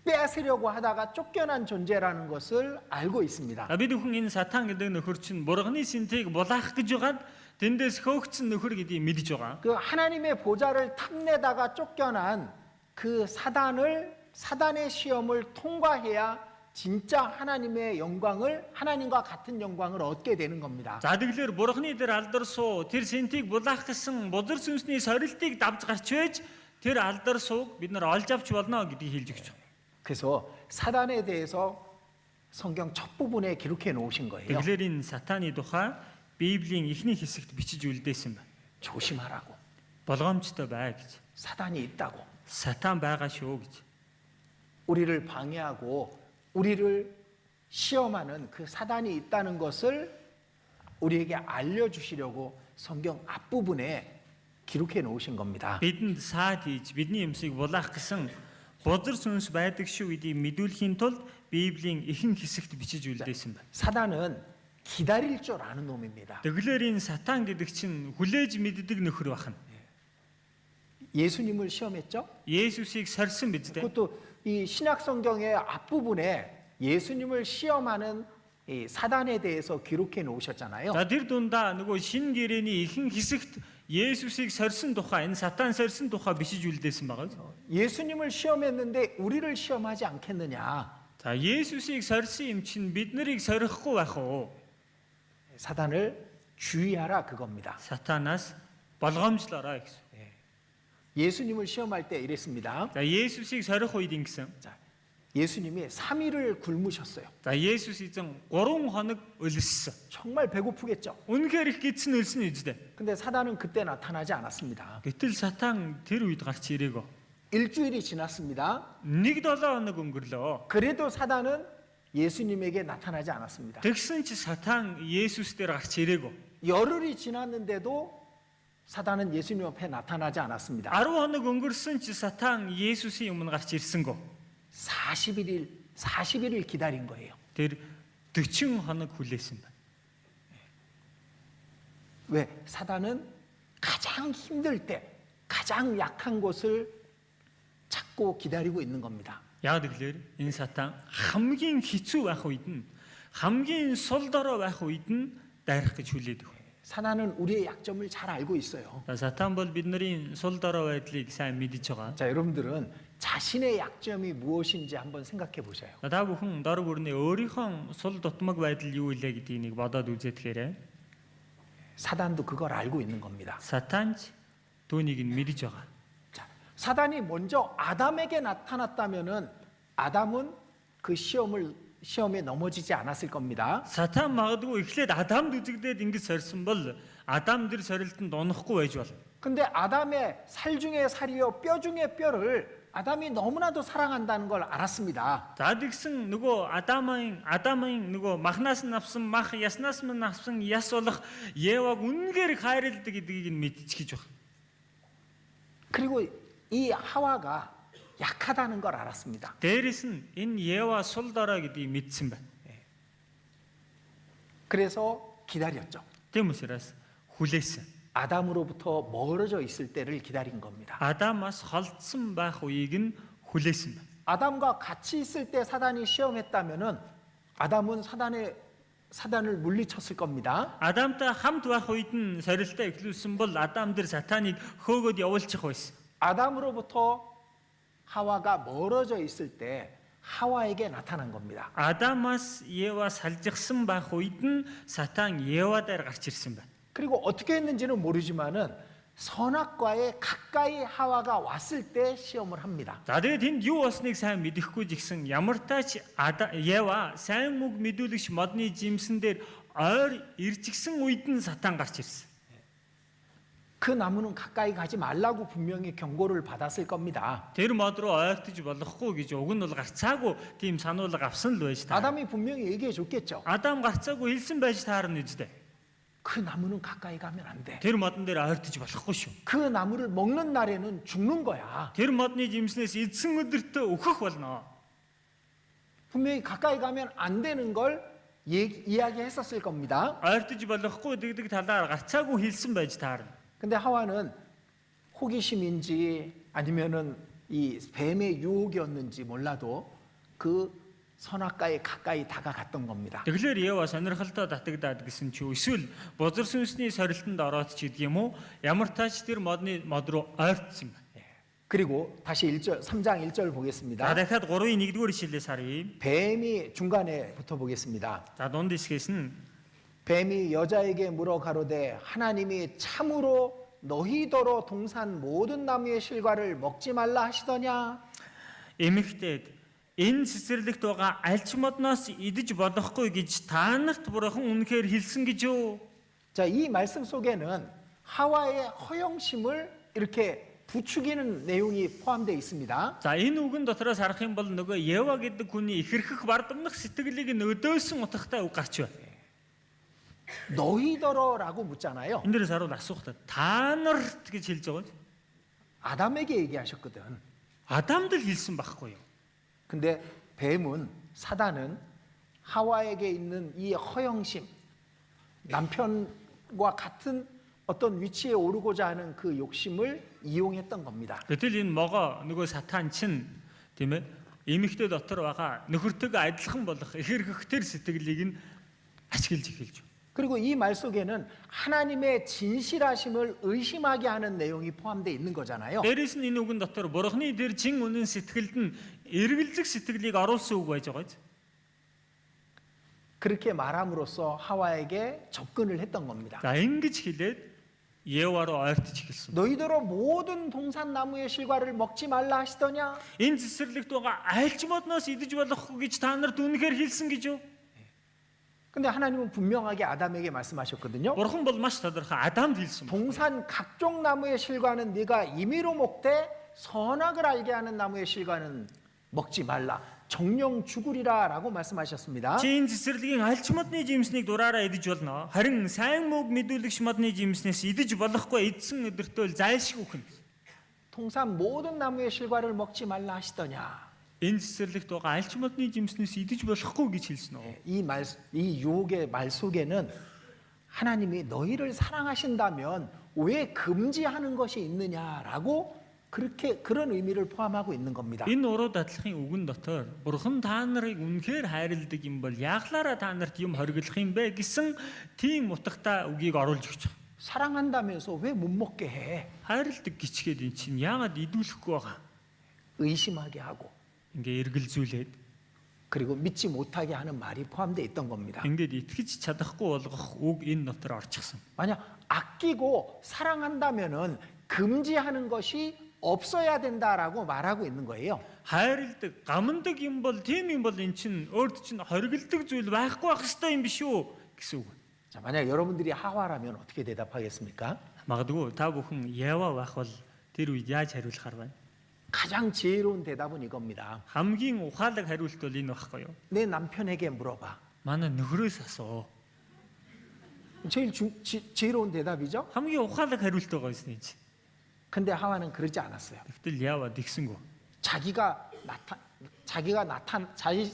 빼앗으려고 하다가 쫓겨난 존재라는 것을 알고 있습니다. Бид хүн энэ сатан гэдэг нөхөр чинь бурганы синтийг булаах гэж байгаад тэндээс хөөгцсөн нөхөр гэдгийг мэдж байгаа. 그 하나님의 보좌를 탐내다가 쫓겨난 그 사단의 시험을 통과해야 진짜 하나님의 영광을 하나님과 같은 영광을 얻게 되는 겁니다. За тэгэхээр бурхны дээр алдарсуу тэр синтийг булаах гэсэн бузар сүнсний сорилтыг давж гарч байж тэр алдарсууг бид нар олж авч болно гэдгийг хэлж өгч байна. 그래서 사단에 대해서 성경 첫 부분에 기록해 놓으신 거예요. Тэгэхээр энэ сатаны тухай Библийн эхний хэсэгт бичиж үлдээсэн байна. 조심하라고. Болгоомжтой бай гэж. 사단이 있다고. Сатан байгаа шүү гэж. 우리를 방해하고 우리를 시험하는 그 사단이 있다는 것을 우리에게 알려주시려고 성경 앞부분에 기록해 놓으신 겁니다. Бидэнд саад хийж бидний юмсыг булаах гэсэн бузар сүнс байдаг шүү гэдгийг мэдүүлэхийн тулд Библийн ихэнх хэсэгт бичиж үлдээсэн байна. 사단은 기다릴 줄 아는 놈입니다. Тэгэлэр энэ сатан гэдэг чинь хүлээж мэддэг нөхөр бахна. 예수님을 시험했죠? Есүсийг сорьсон биз дээ. 그것도 이 신약 성경의 앞부분에 예수님을 시험하는 이 사단에 대해서 기록해 놓으셨잖아요. За тэр дундаа нөгөө шинэ гэрээний ихэнх хэсэгт Есүсийг сорьсон тухай, энэ сатан сорьсон тухай бичиж үлдээсэн байгаа. 예수님을 시험했는데 우리를 시험하지 않겠느냐? За Есүсийг сорьсон юм чинь бид нарыг сорихгүй байх уу? 사단을 주의하라 그겁니다. Сатанаас болгоомжлоорой гэсэн. 예수님을 시험할 때 이랬습니다. За Есүсийг сорих үед ингэсэн. 자, 예수님이 3일을 굶으셨어요. За Есүс эзэн 3 хоног өлссөн. 정말 배고프겠죠. Үнэхээр их гидсэн өлсөн үстэй. 근데 사단은 그때 나타나지 않았습니다. Гэтэл сатан тэр үед гарч ирээгөө. 일주일이 지났습니다. 1-7 хоног өнгөрлөө. 그래도 사단은 예수님에게 나타나지 않았습니다. Тэгсэн чи сатан Есүс дээр гарч ирээгөө. 열흘이 지났는데도 사단은 예수님 앞에 나타나지 않았습니다. 10 хоног өнгөрсөн чи сатан Есүсийн өмнө гарч ирсэнгөө. 40일을 기다린 거예요. Тэр 40 хоног хүлээсэн байна. 왜? 사단은 가장 힘들 때 가장 약한 곳을 찾고 기다리고 있는 겁니다. Яг тэгэхээр энэ сатан хамгийн хэцүү байх үед нь хамгийн сул дорой байх үед нь дайрах гэж хүлээдэг. 사단은 우리의 약점을 잘 알고 있어요. Сатан бол бидний сул дорой байдлыг сайн мэдж байгаа. 자, 여러분들은 자신의 약점이 무엇인지 한번 생각해 보세요. Та бүхэн дор бүрний өөрийнхөө сул дутмаг байдал юу илээ гэдгийг бодоод үзэхээр 사단도 그걸 알고 있는 겁니다. сатанч түүнийг нь мэдж байгаа. 자, 사단이 먼저 아담에게 나타났다면은 아담은 그 시험을 시험에 넘어지지 않았을 겁니다. Сатан магадгүй эхлээд Адамд үзэгдээд ингэж сорьсон бол Адам тэр сорилтанд унахгүй байж болно. 근데 아담의 살 중에 살이요 뼈 중에 뼈를 아담이 너무나도 사랑한다는 걸 알았습니다. За тэгсэн нөгөө Адамын нөгөө махнаас нь авсан мах, яснаас нь авсан яс болох Еваг үнэхээр хайрладаг гэдгийг нь мэдчихэж байна. 그리고 이 하와가 약하다는 걸 알았습니다. Дээрээс нь энэ Ева сул дорой гэдгийг мэдсэн байна. 그래서 기다렸죠. Тийм учраас хүлээсэн. 아담으로부터 멀어져 있을 때를 기다린 겁니다. Адамаас холдсон байх үеийг нь хүлээсэн байна. 아담과 같이 있을 때 사단이 시험했다면은 아담은 사단을 물리쳤을 겁니다. Адамтай хамт байх үед нь сорилтоо эхлүүлсэн бол Адам тэр сатаныг хөөгөөд явуулчих байсан. 아담으로부터 하와가 멀어져 있을 때 하와에게 나타난 겁니다. Адамаас Ева салжигсан байх үед нь сатан Ева дээр гарч ирсэн байна. 그리고 어떻게 했는지는 모르지만은 선악과에 가까이 하와가 왔을 때 시험을 합니다. За тэгээд энд юу болсныг сайн мэдэхгүй жигсэн ямар тач Ева сайн мөг мэдүүлэгч модны жимсэн дээр ойр иржигсэн үед нь сатан гарч ирсэн. 그 나무는 가까이 가지 말라고 분명히 경고를 받았을 겁니다. Тэр мод руу ойртож болохгүй гэж уг нь бол гарцаагүй тийм сануулга авсан л байж таа. 아담이 분명히 얘기해 줬겠죠. Адам гарцаагүй хэлсэн байж таарна үстэй. 그 나무는 가까이 가면 안 돼. Тэр модон дээр ойртож болохгүй шүү. 그 나무를 먹는 날에는 죽는 거야. Тэр модны жимснээс эдсэн өдөртөө өөхөх болно. 분명히 가까이 가면 안 되는 걸 이야기했었을 겁니다. ойртож болохгүй гэдэг талаар гарцаагүй хэлсэн байж таарна. 근데 하와는 호기심인지 아니면은 이 뱀의 유혹이었는지 몰라도 그 선악과에 가까이 다가갔던 겁니다. Тэгэхээр Ева сонирхолтой татагдаад гэсэн чи эсвэл бузар сүнсний сорилтонд ороод ч гэдэг юм уу ямар тач тэр мод руу ойртсон байна. 그리고 다시 3장 1절 За 보겠습니다. дахиад 3-ын 1-р ишлэлээс харъя. 뱀이 중간에 붙어 보겠습니다. За дунд хэсгээс нь 뱀이 여자에게 물어 가로되 하나님이 참으로 너희더러 동산 모든 나무의 실과를 먹지 말라 하시더냐? эмэгтэйд энэ цэцэрлэгт байгаа аль ч модноос идэж болохгүй гэж та нарт бурхан үнэхээр хэлсэн гэж юу? 자, 이 말씀 속에는 하와의 허영심을 이렇게 부추기는 내용이 포함되어 있습니다. За энэ үгэн дотроос харах юм бол нөгөө Ева гэдэг хүний ихэрхэх бардамнах сэтгэлийг нь өдөөсөн утгатай үг гарч байна. 너희더러라고 묻잖아요. Энэ дээрээс харуул асуухтаа та нарт гэж хэлж байгаа. 아담에게 얘기하셨거든. Адамд л хэлсэн байхгүй юу? 근데 뱀은 사단은 하와에게 있는 이 허영심, 남편과 같은 어떤 위치에 오르고자 하는 그 욕심을 이용했던 겁니다. Гэтэл энэ могоо нөгөө сатан чинь тийм ээ эмэгтэй дотор байгаа нөхөртөг адилхан болох ихэрхэх тэр сэтгэлийг нь ашиглаж эхэлж байна. 그리고 이 말 속에는 하나님의 진실하심을 의심하게 하는 내용이 포함되어 있는 거잖아요. Дээрээс нь энэ үгэн дотор бурхны тэр чин үнэн сэтгэлд нь эргэлзэх сэтгэлийг оруулсан үг байж байгаа биз? 그렇게 말함으로써 하와에게 접근을 했던 겁니다. За ингэж хэлээд Ева руу ойртож эхэлсэн. 너희더러 모든 동산 나무의 실과를 먹지 말라 하시더냐? Энэ цэцэрлэгт байгаа аль ч модноос идэж болохгүй гэж та нарт үнэхээр хэлсэн гэж юу? 근데 하나님은 분명하게 아담에게 말씀하셨거든요. Бурхан бол маш тодорхой Адамд хэлсэн. 동산 각종 나무의 실과는 네가 임의로 먹되 선악을 알게 하는 나무의 실과는 먹지 말라. 정령 죽으리라라고 말씀하셨습니다. Чи энэ цэцэрлэгийн аль ч модны жимснийг дураараа идэж болно. Харин сайн мөг мэдүүлэгч модны жимснээс идэж болохгүй эдсэн өдөртөө зайлшгүй хүн. 동산 모든 나무의 실과를 먹지 말라 하시더냐? Энэ цэцэрлэгт байгаа аль ч модны жимснээс идэж болохгүй гэж хэлсэн үү? 이 유혹의 말 속에는 하나님이 너희를 사랑하신다면 왜 금지하는 것이 있느냐라고 그런 의미를 포함하고 있는 겁니다. Энэ уруу дадлахын үгэн дотор Бурхан та нарыг үнэхээр хайрладаг юм бол яаглаараа та нарт юм хориглох юм бэ гэсэн тийм утгатай үгийг оруулж өгч байгаа. 사랑한다면서 왜 못 먹게 해? Хайрладаг гिचгээд эн чинь яагаад идүүлэхгүй байгаа? 의심하게 하고 Ингээ эргэлзүүлээд 그리고 믿지 못하게 하는 말이 포함되어 있던 겁니다. ингээд итгэж чадахгүй болгох үг энэ дотор орчихсон. 만약 아끼고 사랑한다면은 금지하는 것이 없어야 된다라고 말하고 있는 거예요. хайрладаг, гамандаг юм бол тийм юм бол эн чинь өөрт чинь хоригддаг зүйл байхгүй байх ёстой юм биш үү гэсэн үг. 자, 만약 여러분들이 하와라면 어떻게 대답하겠습니까? Магадгүй та бүхэн Ява байх бол тэр үед яаж хариулахаар байна? 가장 지혜로운 대답은 이겁니다. хамгийн ухаалаг хариулт бол энэ байхгүй юу? 내 남편에게 물어봐. Манай нөхрөөс асуу. 제일 지혜로운 대답이죠? хамгийн ухаалаг хариулт байгаа юм чинь. 근데 하와는 그러지 않았어요. Тэгтэл Ява тэгсэнгүү.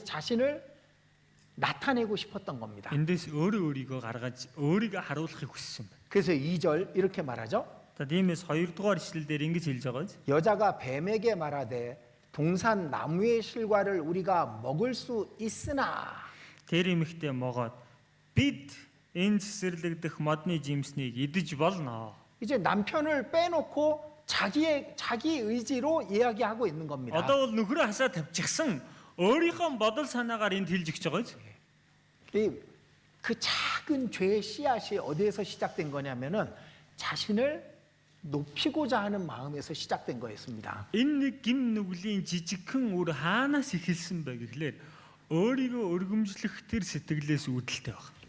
자신을 나타내고 싶었던 겁니다. Эндээс өөрийгөө гаргаж өөрийгөө харуулахыг хүссэн байна. 그래서 2절 이렇게 말하죠. За тиймээс 2 дугаар ишлэл дээр ингэж хэлж байгаа биз? 여자가 뱀에게 말하되 동산 나무의 실과를 우리가 먹을 수 있으나 Тэр эмэгтэй могоод бид энэ цэцэрлэгдэх модны жимснийг идэж болно. 이제 남편을 빼놓고 자기 의지로 이야기하고 있는 겁니다. Одоо бол нөхрөө хасаа тавьчихсан өөрийнхөө бодол санаагаар энд хэлж өгч байгаа биз? 그 작은 죄의 씨앗이 어디에서 시작된 거냐면은 자신을 높이고자 하는 마음에서 시작된 거였습니다. Энэ нэг гим нүглийн жижигхэн үр хаанаас эхэлсэн бэ гэхлээр өөрийгөө өргөмжлөх тэр сэтгэлээс үүдэлтэй байна.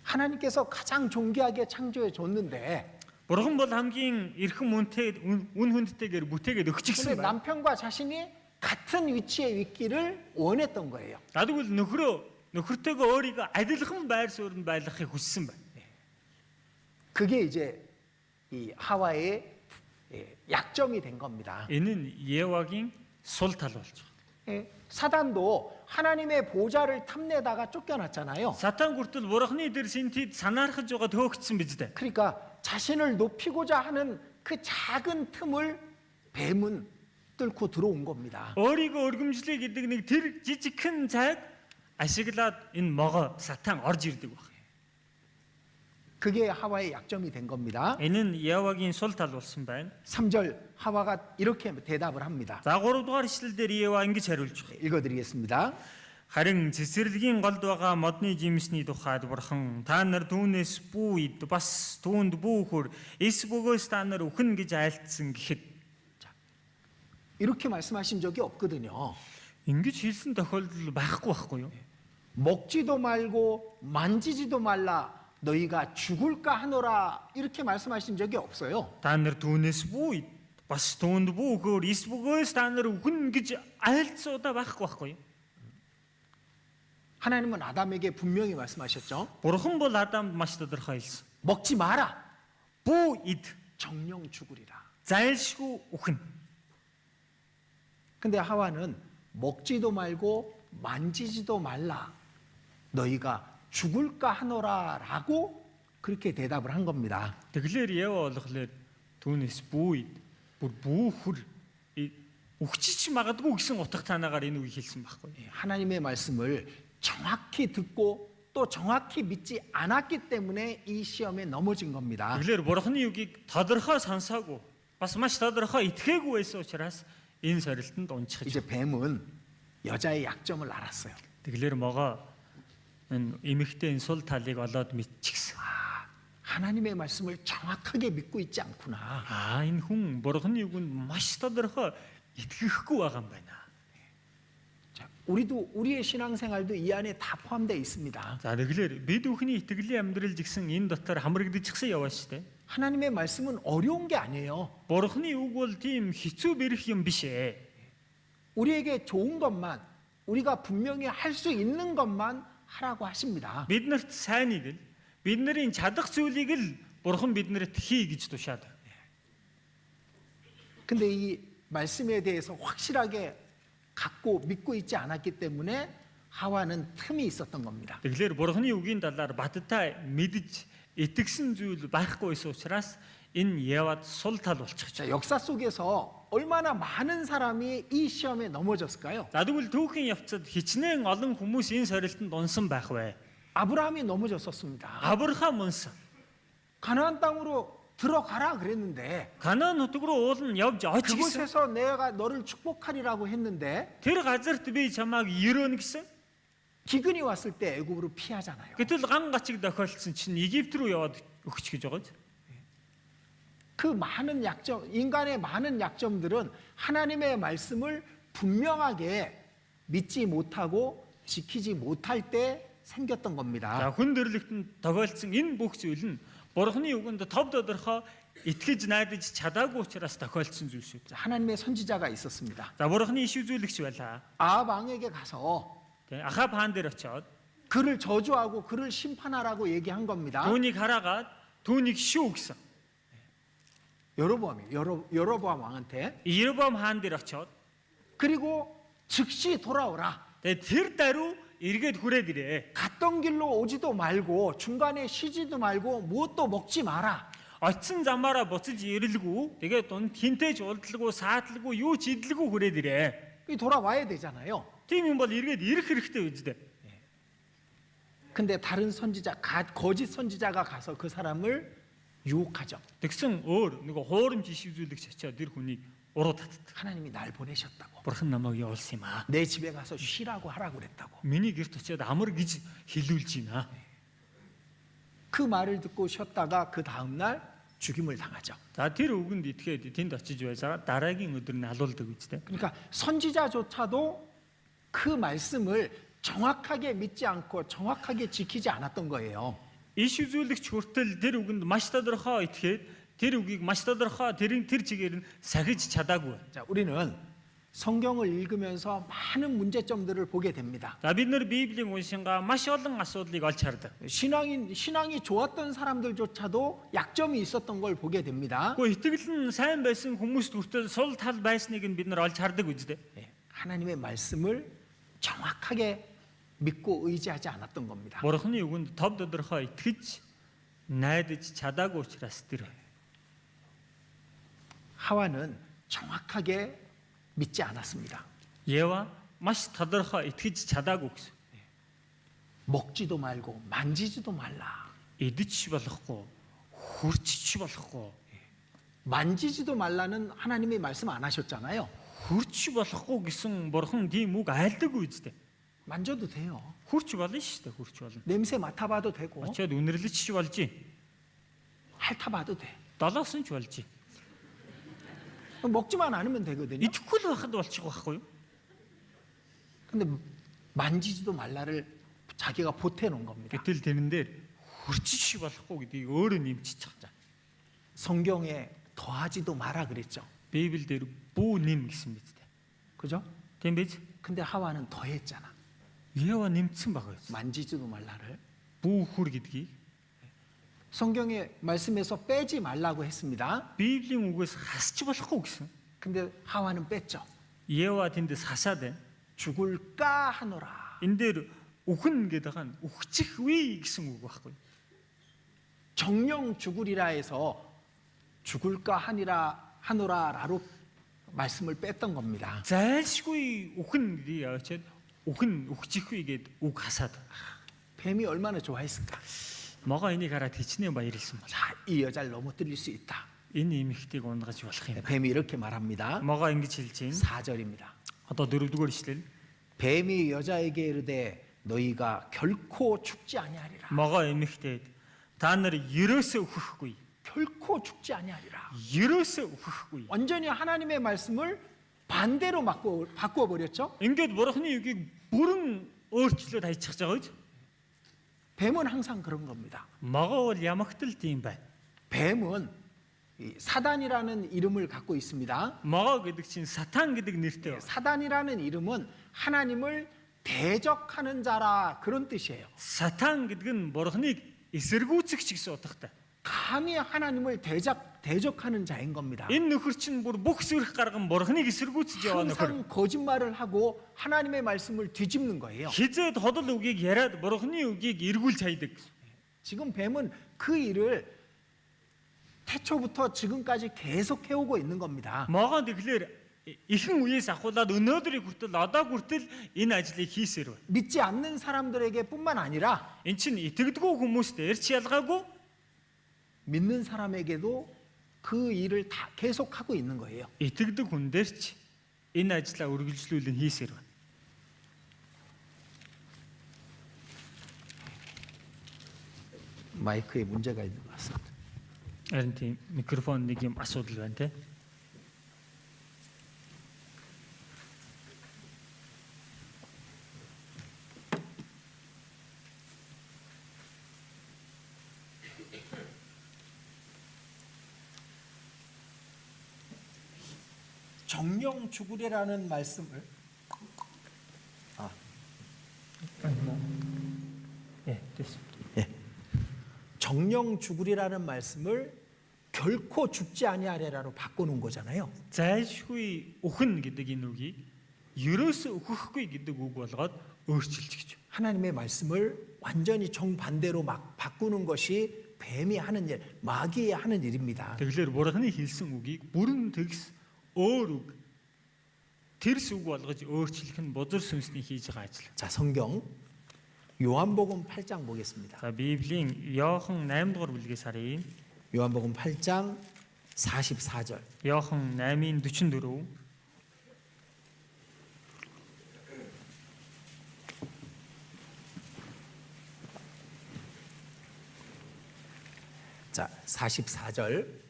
하나님께서 가장 존귀하게 창조해 줬는데 Бурхан бол хамгийн эрхэм үн хүндтэйгээр бүтээгээд 근데 өгчихсэн байна. 남편과 자신이 같은 위치에 있기를 원했던 거예요. Надад бол нөхөртэйгээ өөрийгөө адилхан байр суурьнд байлгахыг хүссэн байна. 그게 이제 이 하와의 약점이 된 겁니다. Энэ нь Евагийн сул тал болж байгаа. 사단도 하나님의 보좌를 탐내다가 쫓겨났잖아요. Сатан хүртэл бурхны дээр синтид санаархаж байгаа төөгцсөн биз дээ. 그러니까 자신을 높이고자 하는 그 작은 틈을 뱀은 뚫고 들어온 겁니다. Өөрийгөө өргөмжлөе гэдэг нэг тэр жижигхэн цаг ашиглаад энэ могоо сатан орж ирдэг байна. 그게 하와의 약점이 된 겁니다. Энэ нь Евагийн сул тал болсон байна. 3절 하와가 이렇게 대답을 합니다. За 3 дугаар ишлэл дээр Ева ингэж хариулж байна. 읽어드리겠습니다. Харин цэцэрлэгийн голд байгаа модны жимсний тухайд бурхан та нар түүнээс бүү ид бас түүнд бүүхөр эс бөгөөс та нар үхэн гэж айлтсан гэхэд 이렇게 말씀하신 적이 없거든요. ингэж хэлсэн тохиолдол байхгүй юу? 먹지도 말고 만지지도 말라 너희가 죽을까 하노라 이렇게 말씀하신 적이 없어요. Та нар түүнээс бүү ид бас түүнд бүүхөр эс бөгөөс та нар үхэн гэж айлтсуудаа байхгүй юу? 하나님은 아담에게 분명히 말씀하셨죠. Бурхан бол Адамд маш тодорхой хэлсэн. 먹지 마라. Бүү ид 정령 죽으리라. зайлшгүй үхэн. 근데 하와는 먹지도 말고 만지지도 말라. 너희가 죽을까 하노라라고 그렇게 대답을 한 겁니다. Тэгэлэр Ева болохоор түүнээс бүү ид бүр бүүхөр өгчиж магадгүй гэсэн утга танаагаар энэ үг хэлсэн байхгүй юу? 하나님의 말씀을 정확히 듣고 또 정확히 믿지 않았기 때문에 이 시험에 넘어진 겁니다. Тэгэлэр бурхны үгийг тодорхой сонсоогүй бас маш тодорхой итгээгүй байсан учраас энэ сорилтонд унчихж. 이제 뱀은 여자의 약점을 알았어요. Тэгэлэр могоо энэ эмэгтэй сул талыг олоод мэдчихсэн. 하나님의 말씀을 정확하게 믿고 있지 않구나. Энэ хүн бурхны үгэнд маш тодорхой итгэхгүй байгаа юм байна. 자, 우리의 신앙생활도 이 안에 다 포함되어 있습니다. За тэгэлэр бид бүхний итгэлийн амьдрал жигсэн энэ дотор хамрагдчихсан яваа шүү дээ. 하나님의 말씀은 어려운 게 아니에요. Бурхны үг бол тийм хэцүү бэрх юм биш ээ. 우리에게 좋은 것만 우리가 분명히 할 수 있는 것만 하라고 하십니다. Биднэрт сайныг л бидний чадах зүйлийг л бурхан биднэрт хий гэж тушаад. 근데 이 말씀에 대해서 확실하게 갖고 믿고 있지 않았기 때문에 하와는 틈이 있었던 겁니다. Тэгэхээр бурхны үгийн талаар бадтай мэдж итгэсэн зүйл байхгүй байсан учраас энэ Евад сул тал болчихж. 자, 역사 속에서 얼마나 많은 사람이 이 시험에 넘어졌을까요? За тэгвэл түүхийн явцад хичнээн олон хүмүүс энэ сорилтонд унсан байх вэ? 아브라함이 넘어졌었습니다. Авраам унсан. 가나안 땅으로 들어가라 그랬는데 Канаан нутаг руу уулан явж оч гэсэн. 그곳에서 내가 너를 축복하리라고 했는데 Тэр газарт би чамааг ерөөнө гэсэн. 기근이 왔을 때 애굽으로 피하잖아요. Гэтэл ган гачиг тохиолдсон чинь Египт рүү яваад өгч гэж байгаа. 그 많은 약점, 인간의 많은 약점들은 하나님의 말씀을 분명하게 믿지 못하고 지키지 못할 때 생겼던 За 겁니다. хүн төрлөختөнд тохиолдсон энэ бүх зүйл нь Бурхны үгэнд тов тодорхой итгэж найдаж чадаагүй учраас тохиолдсон зүйл шүү. 자, 하나님의 선지자가 있었습니다. За Бурхны иш үзүүлэгч байлаа. 아합 왕에게 가서 Тэ Ахаб хаан дээр очиод 그를 저주하고 그를 심판하라고 얘기한 겁니다. түүнийг хараагаад түүнийг шүү гэсэн. 여로보암 왕한테. Иербом хаан дээр очиод 그리고 즉시 돌아오라. тэгээ тэр даруй эргээд хүрээд ирээ. 갔던 길로 오지도 말고 중간에 쉬지도 말고 무엇도 먹지 마라. Очсон замаараа буцаж ирэлгүй. Тэгээд дунд хинтэж улдалгүй, саадлгүй, юу ч идэлгүй хүрээд ирээ. 이 돌아와야 되잖아요. Тийм юм бол эргээд ирэх хэрэгтэй үздэ. 근데 다른 선지자, 거짓 선지자가 가서 그 사람을 유혹하죠. Тэгсэн өөр нөгөө хуурамч иш үзүүлэгч очиод тэр хүнийг уруу татдаг. 하나님이 날 보내셨다고. Бурхан намайг явуулсан юм аа. 내 집에 가서 쉬라고 하라고 그랬다고. Миний гэрт очиод амар гэж хэлүүлж байна. 그 말을 듣고 쉬었다가 그 다음 날 죽임을 당하죠. За тэр үгэнд итгээд тэнд очиж байсаа дараагийн өдөр нь алуулдаг үстэй. 그러니까 선지자조차도 그 말씀을 정확하게 믿지 않고 정확하게 지키지 않았던 거예요. Иш үзүүлэгч хүртэл тэр үгэнд маш тодорхой итгээд тэр үгийг маш тодорхой тэр чигээр нь сахиж чадаагүй. 자, 우리는 성경을 읽으면서 많은 문제점들을 보게 됩니다. За бид нэр Библийн уншингаа маш олон асуудлыг олж хардаг. 신앙이 좋았던 사람들조차도 약점이 있었던 걸 보게 됩니다. Гэхдээ итгэл нь сайн байсан хүмүүст хүртэл сул тал байсныг нь бид нар олж хардаг үстэй. 예, 하나님의 말씀을 정확하게 믿고 의지하지 않았던 겁니다. Бурхны үгэнд тов тодорхой итгэж найдаж чадаагүй учраас тэр 하와는 정확하게 믿지 않았습니다. Ева маш тодорхой итгэж чадаагүй гэсэн. 먹지도 말고 만지지도 말라. Идэж болохгүй, хүрчиж болохгүй. 만지지도 말라는 하나님의 말씀 안 하셨잖아요. Хүрч болохгүй гэсэн бурхан тийм үг айлдаггүй үстэй. 만져도 돼요. Хүрч болно шүү дээ, хүрч болно. 냄새 맡아봐도 되고 Очоод үнэрлэж болж, 핥아봐도 돼. долоосон ч болж. 먹지만 않으면 되거든요. Идэхгүй л байхад болчих واخгүй юу? 근데 만지지도 말라를 자기가 보태놓은 겁니다. Гэтэл тэрэн дээр хүрчиж болохгүй гэдгийг өөрөө нэмчихэж байгаа. 성경에 더하지도 마라 그랬죠. Библиэлд бүү нэм гэсэн биз дээ. 그죠? Тийм биз? 근데 하와는 더했잖아. Ева нэмсэн байгаа юм. 만지지도 말라를. Бүү хүр гэдгийг 성경의 말씀에서 빼지 말라고 했습니다. Библийн үгээс хасч болохгүй гэсэн. 근데 하와는 뺐죠. Ева тэндээс хасаад байна. 죽을까 하노라. Энэ дээр үхэн гэдэг байгаа нь үхчих вэ гэсэн үг байхгүй. 정령 죽으리라 해서 죽을까 하노라라로 말씀을 뺐던 겁니다. Зайлшгүй үхэн гэдгийг явуулчаад үхэн үхчих вэ гэд үг хасаад. 뱀이 얼마나 좋아했을까? Могоо энийг хараад хичнээн баярлсан бол. 자, 이 여자를 넘어뜨릴 수 있다. Энэ эмэгтэйг унгаж болох юм. 뱀이 이렇게 말합니다. Могоо ингэж хэлж байна. 4절입니다. Одоо 4-р ишлэл. 뱀이 여자에게 이르되 너희가 결코 죽지 아니하리라. Могоо эмэгтэйд та нар ерөөсөө үхэхгүй. 결코 죽지 아니하리라. ерөөсөө үхэхгүй. 완전히 하나님의 말씀을 반대로 바꾸어 버렸죠. Ингээд бурхны үгийг бүрэн өөрчлөөд хайчих байгаа гэж. 뱀은 항상 그런 겁니다. Могоо бол ямагтал тийм байна. 뱀은 이 사단이라는 이름을 갖고 있습니다. Могоо гэдэг чинь сатан гэдэг нэртэй байна. 사단이라는 이름은 하나님을 대적하는 자라 그런 뜻이에요. Сатан гэдэг нь бурхныг эсэргүүцэгч гэсэн утгатай. 감히 하나님을 대적하는 자인 겁니다. Энэ нөхөр чинь бүр бүх зүрх гарган бурхныг эсэргүүцэж яваа нөхөр. 항상 거짓말을 하고 하나님의 말씀을 뒤집는 거예요. Хизээд ходол үгийг яриад бурхны үгийг эргүүлж хайдаг. 지금 뱀은 그 일을 태초부터 지금까지 계속 해오고 있는 겁니다. Могоо тэгэхээр ихэн үеэс ахуулаад өнөөдрийг хүртэл одоо хүртэл энэ ажлыг хийсээр байна. 믿지 않는 사람들에게뿐만 아니라 Эн чинь итгэдэггүй хүмүүст эрч ялгаагүй 믿는 사람에게도 그 일을 다 계속하고 있는 거예요. итгэдэг хүн дээр ч энэ ажлаа үргэлжлүүлэн хийсээр байна. 마이크에 문제가 있는 것 같습니다. Харин тийм микрофон нэг юм асуудал байна те. 정령 죽으리라는 말씀을 예, 됐습니다. 정령 죽으리라는 말씀을 결코 죽지 아니하리라로 바꾸는 거잖아요. Зайлшгүй өхөн гэдэг энэ үгийг ерөөсөө өөхөхгүй гэдэг үг болгоод өөрчилж гэж. 하나님의 말씀을 완전히 정반대로 막 바꾸는 것이 뱀이 하는 일, 마귀의 하는 일입니다. Тэгэхээр бурхны хэлсэн үгийг бүрэн тэгс өөр үг тэрс үг болгож өөрчлөх нь бузар сүнсний хийж байгаа ажил. 자, 성경 요한복음 8장 보겠습니다. За Библийн Иохан 8 дугаар бүлгээс харъя. 요한복음 8장 44절. Иохан 8-ын 44. 자, 44절.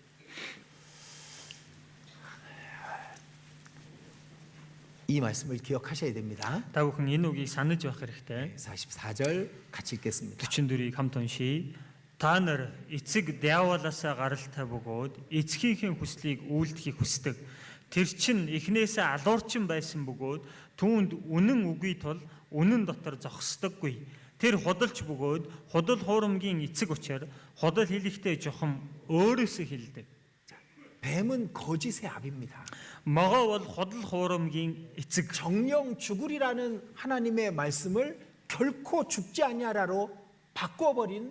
이 말씀을 기억하셔야 됩니다. Та бүхэн энэ үгийг санаж байх хэрэгтэй. 44절 같이 읽겠습니다. 44-ийг хамт уншийе. Та нар эцэг диаволоосоо гаралтай бөгөөд эцгийнхээ хүслийг үйлдэхийг хүсдэг. Тэр чинь эхнээсээ алуурчин байсан бөгөөд түүнд үнэн үгүй тул үнэн дотор зогсдоггүй. Тэр худалч бөгөөд худал хуурамгийн эцэг учраас худал хэлэхдээ жохом өөрөөсөө хэлдэг. 뱀은 거짓의 압입니다. Могоо бол худал хуурамгийн эцэг. 정령 죽으리라는 하나님의 말씀을 결코 죽지 아니하라로 바꿔버린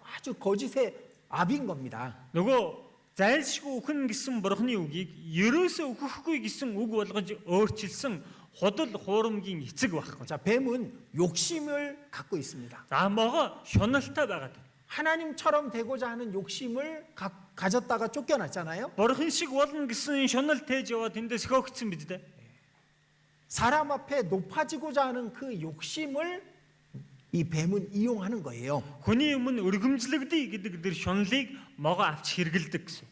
아주 거짓의 압인 겁니다. Нөгөө зайлшгүй өхөн гэсэн бурхны үгийг ерөөсөө өгөхгүй гэсэн үг болгож өөрчилсөн худал хуурамгийн эцэг байхгүй. 자, 뱀은 욕심을 갖고 있습니다. За могоо шуналтай байгаад. 하나님처럼 되고자 하는 욕심을 가졌다가 쫓겨났잖아요. Бурхан шиг болно гэсэн шунал тээж яваад тэндээс хөөгцсөн биз дээ. 사람 앞에 높아지고자 하는 그 욕심을 이 뱀은 이용하는 거예요. Хүний өмнө өргөмжлөгдөе гэдэг тэр шунлыг могоо авч хэрэгэлдэг гэсэн.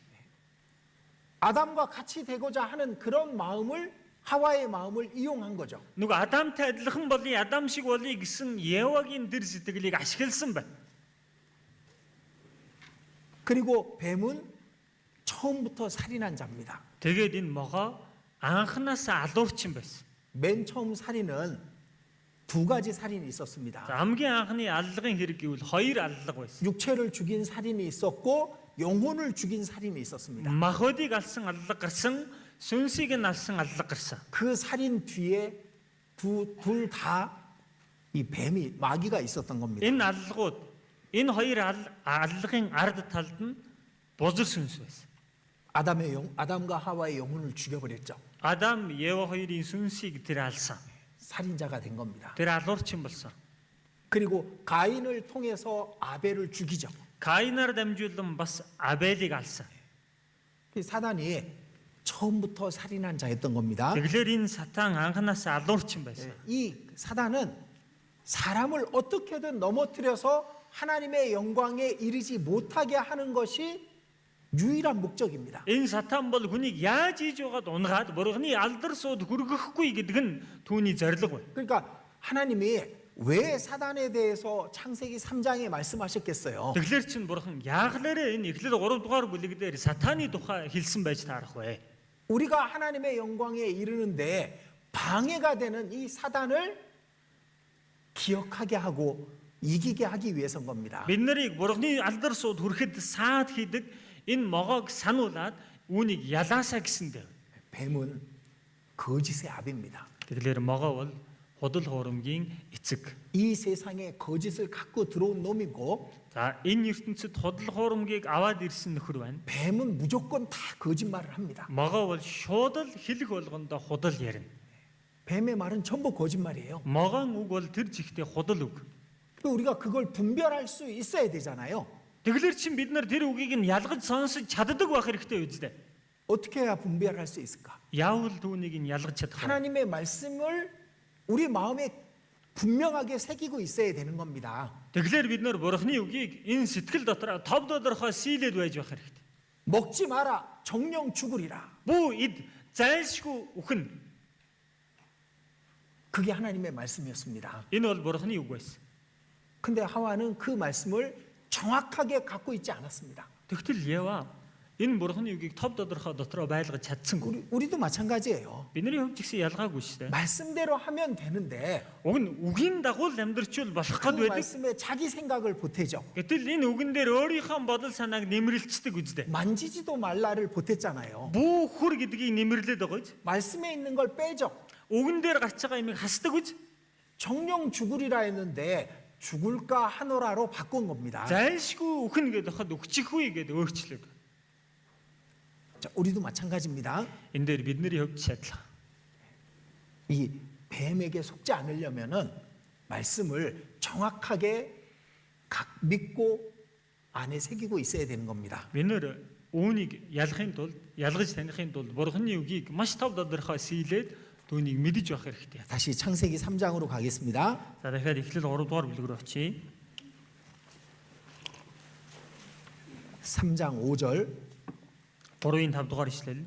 아담과 같이 되고자 하는 그런 마음을 하와의 마음을 이용한 거죠. Нөгөө Адамтай адилхан болъё, Адам шиг болъё гэсэн Евагийн тэр сэтгэлийг ашигласан байна. 그리고 뱀은 처음부터 살인한 자입니다. Тэгээд энэ могоо анханасаа алуурчин байсан. 맨 처음 살인은 두 가지 살인이 있었습니다. За хамгийн анхны аллагын хэрэг гэвэл хоёр аллага байсан. 육체를 죽인 살인이 있었고 영혼을 죽인 살인이 있었습니다. Махбодыг алсан аллага гарсан, сүнсийг нь алсан аллага гарсан. 그 살인 뒤에 둘 다 이 뱀이 마귀가 있었던 겁니다. Энэ аллагууд энэ хоёр аллагын ард талд нь бузар сүнс байсан. 아담과 하와의 영혼을 죽여버렸죠. Адам, Ева хоёрын сүнсийг тэр алсан. 살인자가 된 겁니다. Тэр алуурчин болсон. 그리고 가인을 통해서 아벨을 죽이죠. Каинаар дамжуулан бас Абелийг алсан. 그 사단이 처음부터 살인한 자였던 겁니다. Тэгэхээр энэ сатан анханасаа алуурчин байсан. 이 사단은 사람을 어떻게든 넘어뜨려서 하나님의 영광에 이르지 못하게 하는 것이 유일한 목적입니다. Энэ сатан бол хүнийг яаж хийж байгаад унгаад бурхны алдар сууд хүргэхгүй гэдэг нь түүний зорилго байна. 그러니까 하나님이 왜 사단에 대해서 창세기 3장에 말씀하셨겠어요? Тэгэхээр чин бурхан яаглаараа энэ эхлэл 3 дугаар бүлэг дээр сатаны тухай хэлсэн байж таарах вэ? 우리가 하나님의 영광에 이르는데 방해가 되는 이 사단을 기억하게 하고 이기게 하기 위해서인 겁니다. Бид нарыг бурхны алдар сууд хүрэхэд саад хийдэг энэ могоог сануулад үүнийг ялаасаа гэсэндээ. 뱀은 거짓의 압입니다. Тэгэхээр могоо бол худал хуурамгийн эцэг. 이 세상에 거짓을 갖고 들어온 놈이고 За энэ ертөнцид худал хуурамгийг аваад ирсэн нөхөр байна. 뱀은 무조건 다 거짓말을 합니다. Могоо бол шуудал хэлэх болгондоо худал ярина. 뱀의 말은 전부 거짓말이에요. Могоон үг бол тэр жигтэй худал үг. 우리가 그걸 분별할 수 있어야 되잖아요. Тэгэхээр чин бид нар тэр үгийг нь ялгаж сонсож чаддаг байх хэрэгтэй үстэй. 어떻게 해야 분별할 수 있을까? Яавал түүнийг нь ялгаж чадах вэ? 하나님의 말씀을 우리 마음에 분명하게 새기고 있어야 되는 겁니다. Тэгэхээр бид нар бурхны үгийг энэ сэтгэл дотор тов тодорхой сийлээд байж байх хэрэгтэй. 먹지 마라. 정령 죽으리라. Бүү эд зайлшгүй үхэн. 그게 하나님의 말씀이었습니다. Энэ бол бурхны үг байсан. 근데 하와는 그 말씀을 정확하게 갖고 있지 않았습니다. Тэгтэл Ева Энэ бурхны үгийг тов тодорхой дотроо байлгаж чадсангүй. 우리도 마찬가지예요. Бидний хувьд ч гэсэн ялгаагүй шүү дээ. 말씀대로 하면 되는데 Уг нь үгийн дагуу л амьдрчвал болох 그 гээд байдаг. 말씀에 자기 생각을 보태죠. Гэтэл энэ үгэн дээр өөрийнхөө бодол санааг нэмрэлцдэг үстэй. 만지지도 말라를 보탰잖아요. Бүү хүр гэдгийг нэмэрлээд байгаа үз. 말씀에 있는 걸 빼죠. Үгэн дээр гарч байгаа юмыг хасдаг үз. 정령 죽으리라 했는데 죽을까 하노라로 바꾼 겁니다. Зайлшгүй үхэн гэдэг хад өгчихгүй гэдэг өөрчлөг. 자, 우리도 마찬가지입니다. Энэ дээр бидний хувьд шатлах. 이 뱀에게 속지 않으려면은 말씀을 정확하게 믿고 안에 새기고 있어야 되는 겁니다. Бид нэр үүнийг ялахын тулд, ялгаж таних тулд бурхны үгийг маш тав тодорхой сийлээд түүнийг мэдэж байх хэрэгтэй. 다시 창세기 3장으로 가겠습니다. За дахиад эхлэл 3 дугаар бүлэг рүү очие. 3장 5절 3-ын 5 дугаар ишлэл.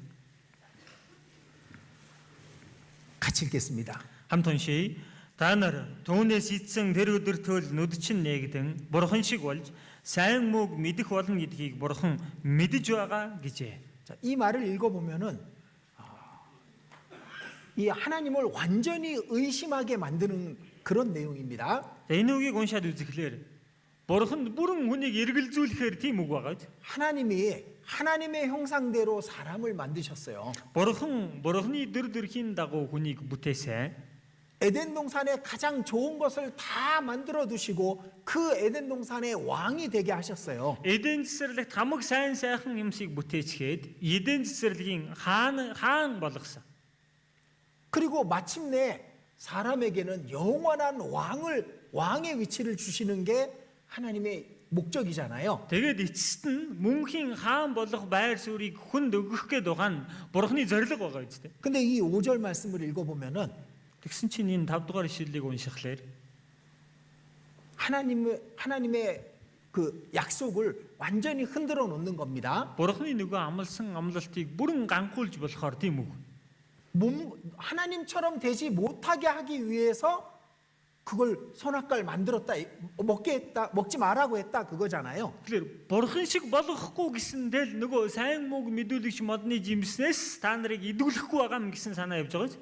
같이 읽겠습니다. Хамт уншийе. Та нар түүнээс идсэн тэр өдөртөө нүд чинь нээгдэн бурхан шиг болж сайн мууг мэдэх болно гэдгийг бурхан мэдэж байгаа гэжээ. 자, 이 말을 읽어보면은 이 하나님을 완전히 의심하게 만드는 그런 내용입니다. За энэ үгийг уншаад үзэхлээр бурхан бүрэн хүнийг эргэлзүүлэхээр тийм үг байгаа. 하나님이 하나님의 형상대로 사람을 만드셨어요. бурханы дөр төрхийн дагуу хүнийг бүтээсэн. 에덴 동산에 가장 좋은 것을 다 만들어 두시고 그 에덴 동산의 왕이 되게 하셨어요. Эден цэцэрлэгт хамаг сайн сайхан юмсыг бүтээчгээд Эден цэцэрлэгийн хаан болгосон. 그리고 마침내 사람에게는 영원한 왕의 위치를 주시는 게 하나님의 목적이잖아요. Тэгээд эцэст нь мөнхийн хаан болох байр суурийг хүнд өгөх гээд байгаа нь бурхны зорилго байгаа үстэй. 근데 이 5절 말씀을 읽어보면은 Тэгсэн чинь энэ 5 дугаар ишлэлийг уншихлаар 하나님의 그 약속을 완전히 흔들어 놓는 겁니다. бурхны нөгөө амласан амлалтыг бүрэн ганхуулж болохоор тийм үг. 하나님처럼 되지 못하게 하기 위해서 그걸 선악과를 만들었다, 먹지 말라고 했다 그거잖아요. Тэгэхээр бурхан шиг болгохгүй гэсэндээ л нөгөө сайн мууг мэдүүлэгч модны жимснээс та нарыг идүүлэхгүй байгаа юм гэсэн санаа явж байгаа ч.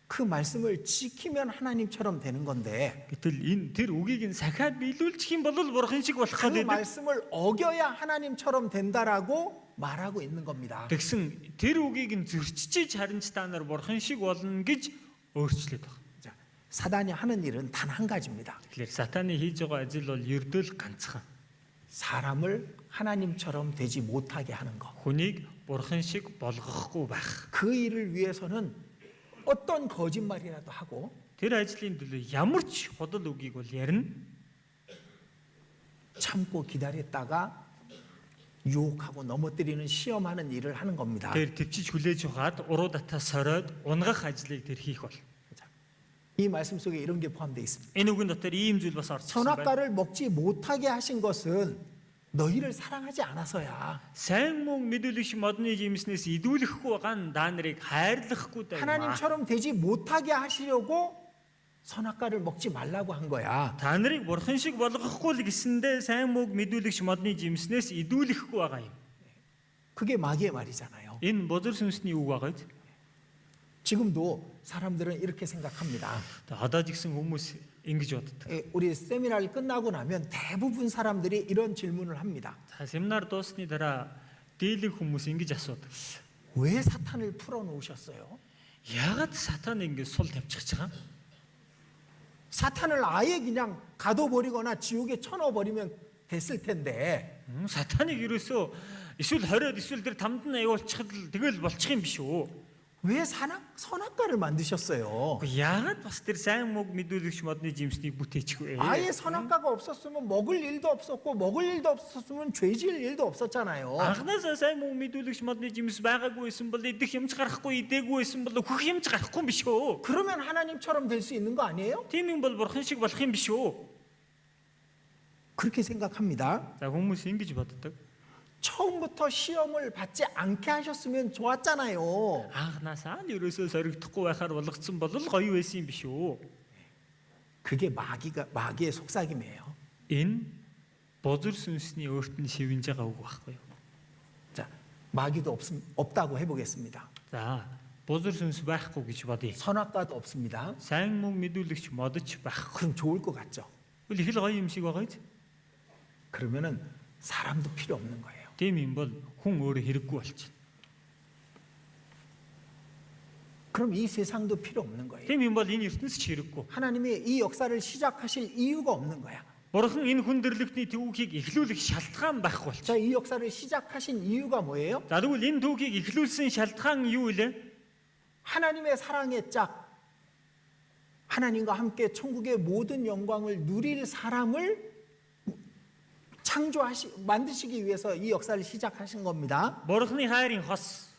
그 말씀을 지키면 하나님처럼 되는 건데 Гэтэл энэ тэр үгийг нь сахиад биелүүлчих юм бол бурхан шиг болох 그 гэдэг. 말씀을 어겨야 하나님처럼 된다라고 말하고 있는 겁니다. Тэгсэн тэр үгийг нь зөрчиж харин ч та нар бурхан шиг болно гэж өөрчлөд байна. 자, 사단이 하는 일은 단 한 가지입니다. Тэгэхээр сатаны хийж байгаа ажил бол ердөө л ганцхан. 사람을 하나님처럼 되지 못하게 하는 것. Хүнийг бурхан шиг болгохгүй байх. 그 일을 위해서는 어떤 거짓말이라도 하고 Тэр ажлын төлөө ямар ч худал үгийг бол ярина. 참고 기다렸다가 유혹하고 넘어뜨리는 시험하는 일을 하는 겁니다. Тэр төвчж хүлээж ухаад уруу татаа сороод унгах ажлыг тэр хийх бол. 이 말씀 속에 이런 게 포함되어 있습니다. Энэ үгэн дотор ийм зүйл бас орчихсон байна. 선악과를 먹지 못하게 하신 것은 너희를 사랑하지 않아서야. Сайн муу мэдүүлэгч модны жимснээс идүүлэхгүй байгаа нь даа нарыг хайрлахгүй даа. 하나님처럼 되지 못하게 하시려고 선악과를 먹지 말라고 한 거야. Та нарыг бурхан шиг болгохгүй л гэсэндээ сайн мууг мэдүүлэгч модны жимснээс идүүлэхгүй байгаа юм. 그게 마귀의 말이잖아요. Энэ бузар сүнсний үг байгаа ч. 지금도 사람들은 이렇게 생각합니다. Одоо ч гэсэн хүмүүс ингэж боддог. 우리 세미나를 끝나고 나면 대부분 사람들이 이런 질문을 합니다. За семинар дуусны дараа дийлэг хүмүүс ингэж асуудаг. 왜 사탄을 풀어 놓으셨어요? Яагаад сатан ингэж сул тавьчих байгаа? 사탄을 아예 그냥 가둬버리거나 지옥에 쳐넣어버리면 됐을 텐데 Сатаныг ерөөсөө эсвэл хориод эсвэл тэр тамд нь явуулчихад тэгэл болчих юм биш үү? 왜 선악과를 만드셨어요? Яагаад бас тэр сайн мууг мэдүүлэгч модны жимснийг бүтээчихвэ? 아예 선악과가 없었으면 먹을 일도 없었고 먹을 일도 없었으면 죄질 일도 없었잖아요. Анхнаасаа сайн муу мэдүүлэгч модны жимс байгаагүй байсан бол идэх юмч гарахгүй, идээгүй байсан бол хөх юмч гарахгүй юм биш үү? 그러면 하나님처럼 될 수 있는 거 아니에요? Тийм юм бол бурхан шиг болох юм биш үү? 그렇게 생각합니다. За хүмүүс ингэж боддог. 처음부터 시험을 받지 않게 하셨으면 좋았잖아요. Анхнаасаа нь ерөөсөө соригдохгүй байхаар болгоцсон бол гоё байсан юм биш үү? 그게 마귀의 속삭임이에요. Энэ бузар сүнсний өөрт нь шивнж байгаа үг байхгүй юу? 자, 마귀도 없다고 해보겠습니다. За бузар сүнс байхгүй гэж бодъё. 선악과도 없습니다. Сайн мөн мэдүүлэгч модч байхгүй. 그럼 좋을 것 같죠. Үл их л гоё юм шиг байгаа биз? 그러면은 사람도 필요 없는 거예요. Тийм юм бол хүн өөрөө хэрэггүй болчихно. 그럼 이 세상도 필요 없는 거예요. Тийм юм бол энэ ертөнц ч хэрэггүй. 하나님이 이 역사를 시작하실 이유가 없는 거야. Бурхан энэ хүндрэлтний түүхийг эхлүүлэх шалтгаан байхгүй болчих. 자, 이 역사를 시작하신 이유가 뭐예요? За тэгвэл энэ түүхийг эхлүүлсэн шалтгаан юу вэ? 하나님의 사랑의 짝, 하나님과 함께 천국의 모든 영광을 누릴 사람을 만드시기 위해서 이 역사를 시작하신 겁니다. Бурханы хайрын хос.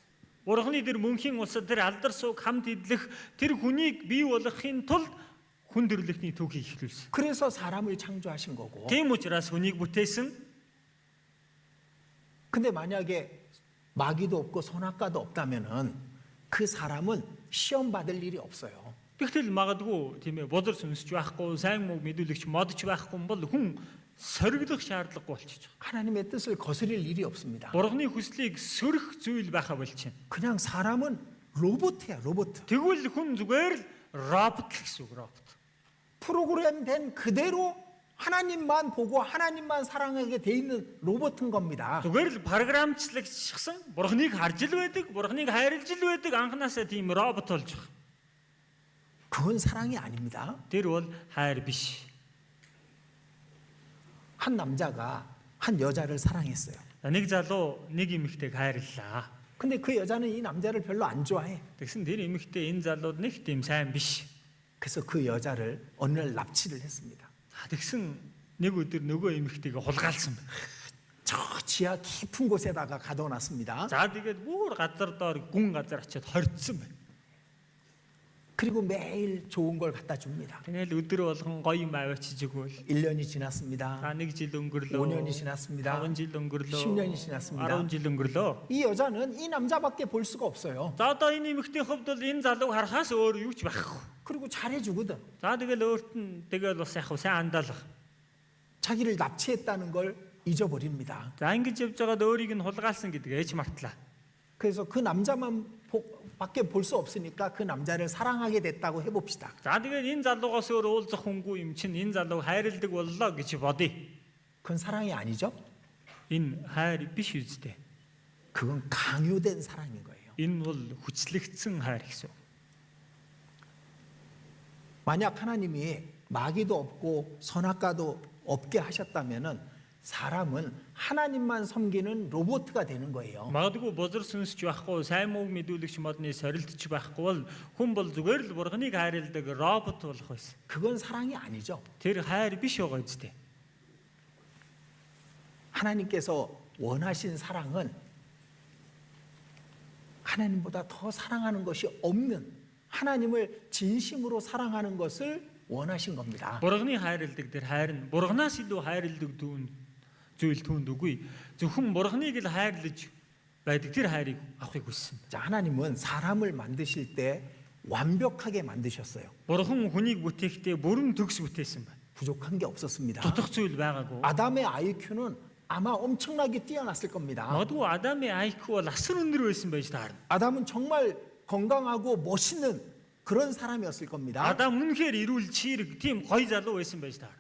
Бурханы тэр мөнхийн улсад тэр алдар сууг хамт идэх тэр хүнийг бий болгохын тулд хүндрэлтний түүхийг эхлүүлсэн. 그래서 사람을 창조하신 거고. Тийм учраас хүнийг бүтээсэн. 근데 만약에 마귀도 없고 선악과도 없다면은 그 사람은 시험 받을 일이 없어요. Тэгтэл магадгүй тийм ээ бузар сүнсч байхгүй, сайн муу мэдүүлэгч модч байхгүй бол хүн соригдох шаардлагагүй болчих. 하나님의 뜻을 거스릴 일이 없습니다. Бурханы хүслийг сөрөх зүйл байха болчихно. 그냥 사람은 로봇이야, 로봇. Тэгвэл хүн зүгээр л робот гэсэн үг робот. 프로그램된 그대로 하나님만 보고 하나님만 사랑하게 돼 있는 로봇인 겁니다. Зүгээр л програмчлагдчихсан, Бурханыг харж ил байдаг, Бурханыг хайрлж ил байдаг анханасаа тийм робот болж байгаа. 그건 사랑이 아닙니다. Тэр бол хайр биш. 한 남자가 한 여자를 사랑했어요. Нэг залуу нэг эмэгтэйг хайрлаа. 근데 그 여자는 이 남자를 별로 안 좋아해. Тэгсэн тэр эмэгтэй энэ залууд нэг тийм сайн биш. 그래서 그 여자를 어느 날 납치를 했습니다. Тэгсэн нэг өдөр нөгөө эмэгтэйгээ хулгайлсан байна. 저 지하 깊은 곳에다가 가둬놨습니다. За тэгээд бүр газар доор гүн газар очиод хорцсон байна. 그리고 매일 좋은 걸 갖다 줍니다. Тэгэл өдөр болгон гоё юм авчиж өгөөл. 1년이 지났습니다. За 1 жил өнгөрлөө. 5년이 지났습니다. 5 jil өнгөрлөө. 10년이 지났습니다. 10 jil өнгөрлөө. 이 여자는 이 남자밖에 볼 수가 없어요. За одоо энэ эмэгтэй хувьд бол энэ залууг харахаас өөр юу ч байхгүй. 그리고 잘해주거든. За тэгэл өөрт нь тэгэл бас яг сайн андаалах. 자기를 납치했다는 걸 잊어버립니다. За ингэж явж байгаад өөрийг нь хулгайлсан гэдгээ ээж мартлаа. 그래서 그 남자만 밖에 볼 수 없으니까 그 남자를 사랑하게 됐다고 해봅시다. За тэгээд энэ залуугаас өөр уулзах хүнгүй юм чинь энэ залууг хайрладаг боллоо гэж бодъё. 그건 사랑이 아니죠? Энэ хайр биш үстэй. 그건 강요된 사랑인 거예요. Энэ бол хүчлэгдсэн хайр гэсэн. 만약 하나님이 마귀도 없고 선악과도 없게 하셨다면은 사람은 하나님만 섬기는 로봇가 되는 거예요. Магадгүй бузар сүнсч байхгүй, сайн муу мэдүүлэгч модны сорилтч байхгүй бол хүн бол зүгээр л Бурханыг хайрладаг робот болох байсан. 그건 사랑이 아니죠. Тэр хайр биш байгаа үстэй. 하나님께서 원하신 사랑은 하나님보다 더 사랑하는 것이 없는 하나님을 진심으로 사랑하는 것을 원하신 겁니다. Бурханы хайрладаг тэр хайр нь Бурханаас илүү хайрладаг зүйл түүнд үгүй. Зөвхөн Бурханыг л хайрлаж байдаг тэр хайрыг авахыг хүссэн. 자, 하나님은 사람을 만드실 때 완벽하게 만드셨어요. Бурхан хүнийг бүтээхдээ бүрэн төгс бүтээсэн байна. 부족한 게 없었습니다. Дутах зүйл байгаагүй. 아담의 IQ는 아마 엄청나게 뛰어났을 겁니다. Магадгүй Адамын IQ бол асар өндөр байсан байж таарна. 아담은 정말 건강하고 멋있는 그런 사람이었을 겁니다. Адам үнэхээр эрүүл чирэг тийм гоё залуу байсан байж таарна.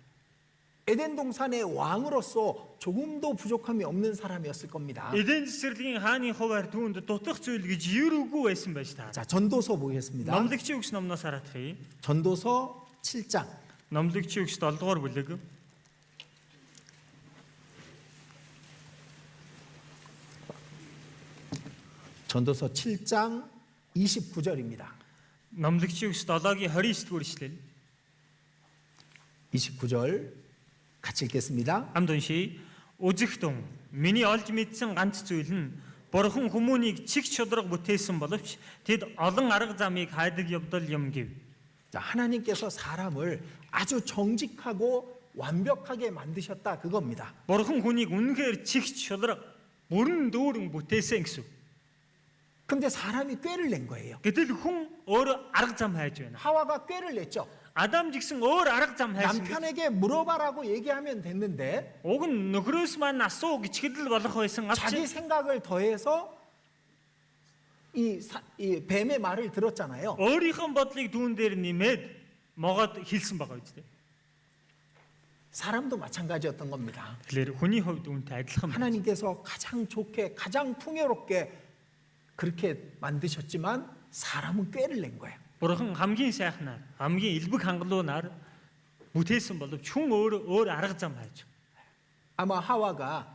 에덴 동산의 왕으로서 조금도 부족함이 없는 사람이었을 겁니다. Эден цэцэрлэгийн хааны хуваар түүнд дутах зүйл гэж юуруугүй байсан байж таарна. 자, 전도서 보겠습니다. Номлогчийн үгс номноос хараадах. 전도서 7장. Номлогчийн үгс 7 дугаар бүлэг. 전도서 7장 29절입니다. Номлогчийн үгс 7-гийн 29 дугаар ишлэл. 29절 같이 읽겠습니다. Хамт уншия. Үзэгтэн миний олж мэдсэн ганц зүйл нь Бурхан хүмүүнийг чиг чудраг бүтээсэн боловч тэд олон арга замыг хайдаг явдал юм гэв. 자, 하나님께서 사람을 아주 정직하고 완벽하게 만드셨다 그겁니다. Бурхан хүнийг үнэхээр чиг чудраг бүрэн дүүрэн бүтээсэн гэсэн. 근데 사람이 꾀를 낸 거예요. Гэтэл хүн өөр арга зам хайж байна. 하와가 꾀를 냈죠. Адам жигсэн өөр арга зам хайсан. 남편에게 물어봐라고 얘기하면 됐는데 Уг нь нөхрөөс маань асуу гिचгэл болох байсан. 자기 생각을 더해서 이 뱀의 말을 들었잖아요. Өөрийнх нь бодлыг дүүн дээр нэмээд могоод хэлсэн байгаа үстэй. 사람도 마찬가지였던 겁니다. Тэгэхээр хүний хувьд үүнтэй адилхан байна. 하나님께서 가장 좋게, 가장 풍요롭게 그렇게 만드셨지만 사람은 꾀를 낸 거예요. Бурхан хамгийн сайхнаар, хамгийн элбэг хангалуунаар бүтээсэн боловч хүн өөр арга зам хайж. 아마 하와가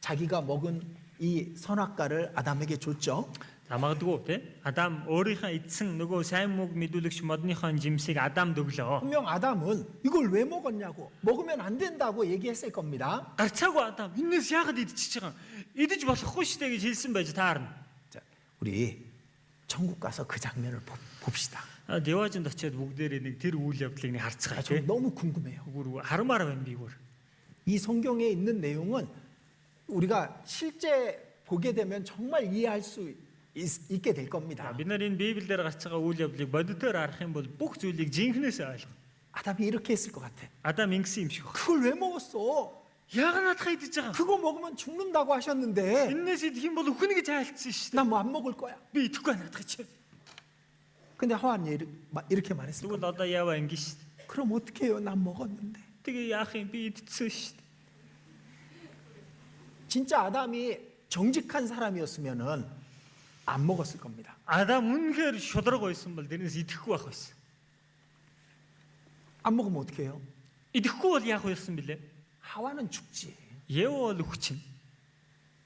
자기가 먹은 이 선악과를 아담에게 줬죠. За магадгүй тий. Адам өөрийнхөө эзсэн нөгөө сайн мөг мэдүүлэгч модныхоо жимсийг Адамд өглөө. 분명 아담은 이걸 왜 먹었냐고, 먹으면 안 된다고 얘기했을 겁니다. Гарцаагүй Адам энэс яагаад идчихэж байгаа юм? Идэж болохгүй шүү дээ гэж хэлсэн байж таарна. 자, 우리 천국 가서 그 장면을 봅시다. Деважинд очиод бүгдээрээ нэг тэр үйл явдлыг нэг харцгаая 저 тий. 너무 궁금해요. Гүр харамаар байна би гүр. 이 성경에 있는 내용은 우리가 실제 보게 되면 정말 이해할 수 있게 될 겁니다. Бид нар энэ Библиэлд гарч байгаа үйл явдлыг бодитоор харах юм бол бүх зүйлийг жинхнээс ойлгох. 아담이 이렇게 했을 것 같아. Адам ингэсэн юм шиг байна. 그걸 왜 먹었어? Яагаад наадхаа идэж байгаа? 그거 먹으면 죽는다고 하셨는데 Эннээс идэх юм бол өхнө гэж айлтсан шүү дээ. 난 뭐 안 먹을 거야. Би идэхгүй наадхаа чи. 근데 하와는 이렇게 말했을 Тэгвэл 겁니다. одоо яаваа ингэ шүү дээ. 그럼 어떻게 해요? 난 먹었는데. Тэгээ яах юм би идсэн шүү дээ. 진짜 아담이 정직한 사람이었으면은 안 먹었을 겁니다. Адам үнэхээр шудраг байсан бол тэрнээс идэхгүй байх байсан. 안 먹으면 어떻게 해요? Идэхгүй бол яах байсан бilé? 하와는 죽지. Яв бол хүчин.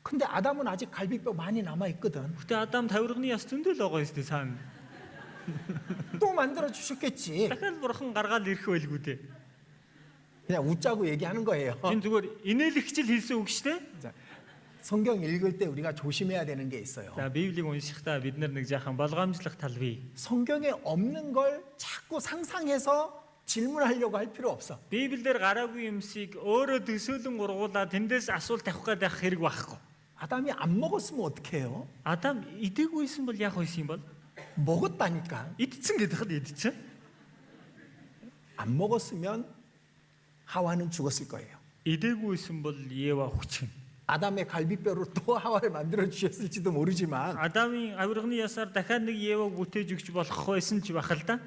근데 아담은 아직 갈비뼈 많이 남아 있거든. Гэтэ Адам тавирганы яс зөндөл байгаа юм шүү дээ цаана. 또 만들어 주셨겠지. Дахиад бурхан гаргаад ирэх байлгүй дээ. 그냥 웃자고 얘기하는 거예요. Энэ зүгээр инээлэгчл хэлсэн үг шүү дээ. 자, 성경 읽을 때 우리가 조심해야 되는 게 있어요. За Библийг уншихдаа бид нар нэг жаахан болгоомжлох тал бий. 성경에 없는 걸 자꾸 상상해서 질문하려고 할 필요 없어. Библиэр гараагүй юмсыг өөрөө төсөөлөн ургуулад тэндээс асуулт тавих гэдэг хэрэг байхгүй. 아담이 안 먹었으면 어떻게 해요? Адам идэггүйсэн бол яах байсан юм бол? 먹었다니까. Идсэн гэдэг нь идсэн. 안 먹었으면 하와는 죽었을 거예요. Идэггүйсэн бол Ева хүчин. 아담의 갈비뼈로 또 하와를 만들어 주셨을지도 모르지만 Адамын авирганы ясаар дахиад нэг Еваг бүтээж өгч болох байсан ч бахал та.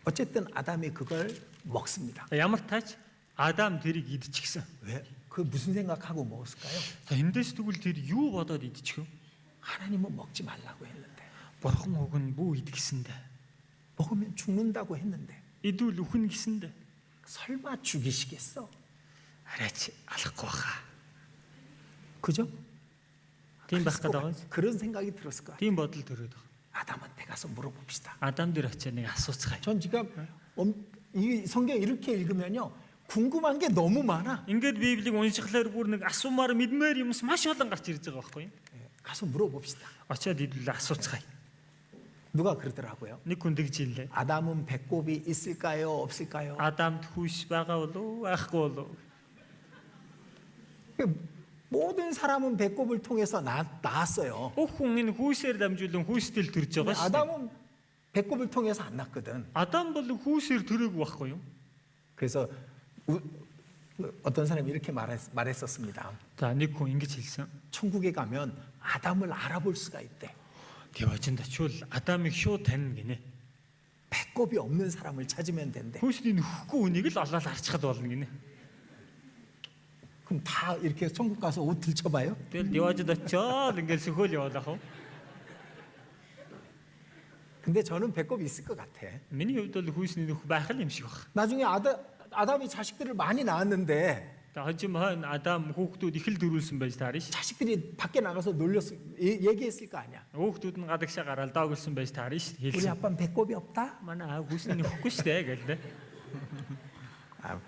어쨌든 아담이 그걸 먹습니다. Ямар тач Адам тэрийг идчихсэн. 왜? 그 무슨 생각하고 먹었을까요? За эндээс тэгвэл тэр юу бодоод идчихв? 하나님은 먹지 말라고 했는데, Бурхан уг нь бүү идгэсэндэ. 먹으면 죽는다고 했는데 Идвэл үхэн гэсэндэ. 설마 죽이시겠어? Арайч алахгүй баха. 그죠? Тийм байх гэдэг байгаа. 그런 생각이 들었을 거야. Тийм бодол төрөөд байгаа. 아담한테 가서 물어봅시다. Адам дээр очиад нэг асууцгаая. 전 지금 이 성경 이렇게 읽으면요, 궁금한 게 너무 많아. Ингээд Библийг уншихлаар бүр нэг асуумаар мэдмээр юмс маш олон гарч ирж байгаа байхгүй юу? 가서 물어봅시다. Очиод идвэл асууцгаая. 누가 그러더라고요? Нэг хүн тэгж хэллээ. 아담은 배꼽이 있을까요? 없을까요? Адамд хүүш байгаа болов уу? Байхгүй болов уу? 모든 사람은 배꼽을 통해서 낳았어요. Бүх хүн энэ хүүсээр дамжуулан хүүстэл төрж 근데 байгаа шүү дээ. 아담은 배꼽을 통해서 안 낳거든. Адам бол хүүсээр төрөөгүй байхгүй юу? 그래서 어떤 사람이 이렇게 말했었습니다. За нэг хүн ингэж хэлсэн. 천국에 가면 아담을 알아볼 수가 있대. Тэважинд очивол Адамыг шууд таньна гинэ. 배꼽이 없는 사람을 찾으면 된대. Хүүсний нөхгүй үнийг л олоод харчихад болно гинэ. 그럼 다 이렇게 천국 가서 옷 들쳐봐요? Тэгэл Тэважинд очиод ингээд сөхөөл явуулах уу? 근데 저는 배꼽이 있을 것 같아. Миний хувьд бол хүүсний нөх байх л юм шиг баг. 나중에 아담이 자식들을 많이 낳았는데 Хожим хойно Адам хүүхдүүд их л дөрүүлсэн байж таарна ш. 자식들이 밖에 나가서 얘기했을 거 아니야. Хүүхдүүд нь гадагшаа гараад доогөрсөн байж таарна ш. 우리 Хэлсэн. 아빠는 배꼽이 없다? Манай аав хүүсний нөхгүй штэ гэлээ. 아,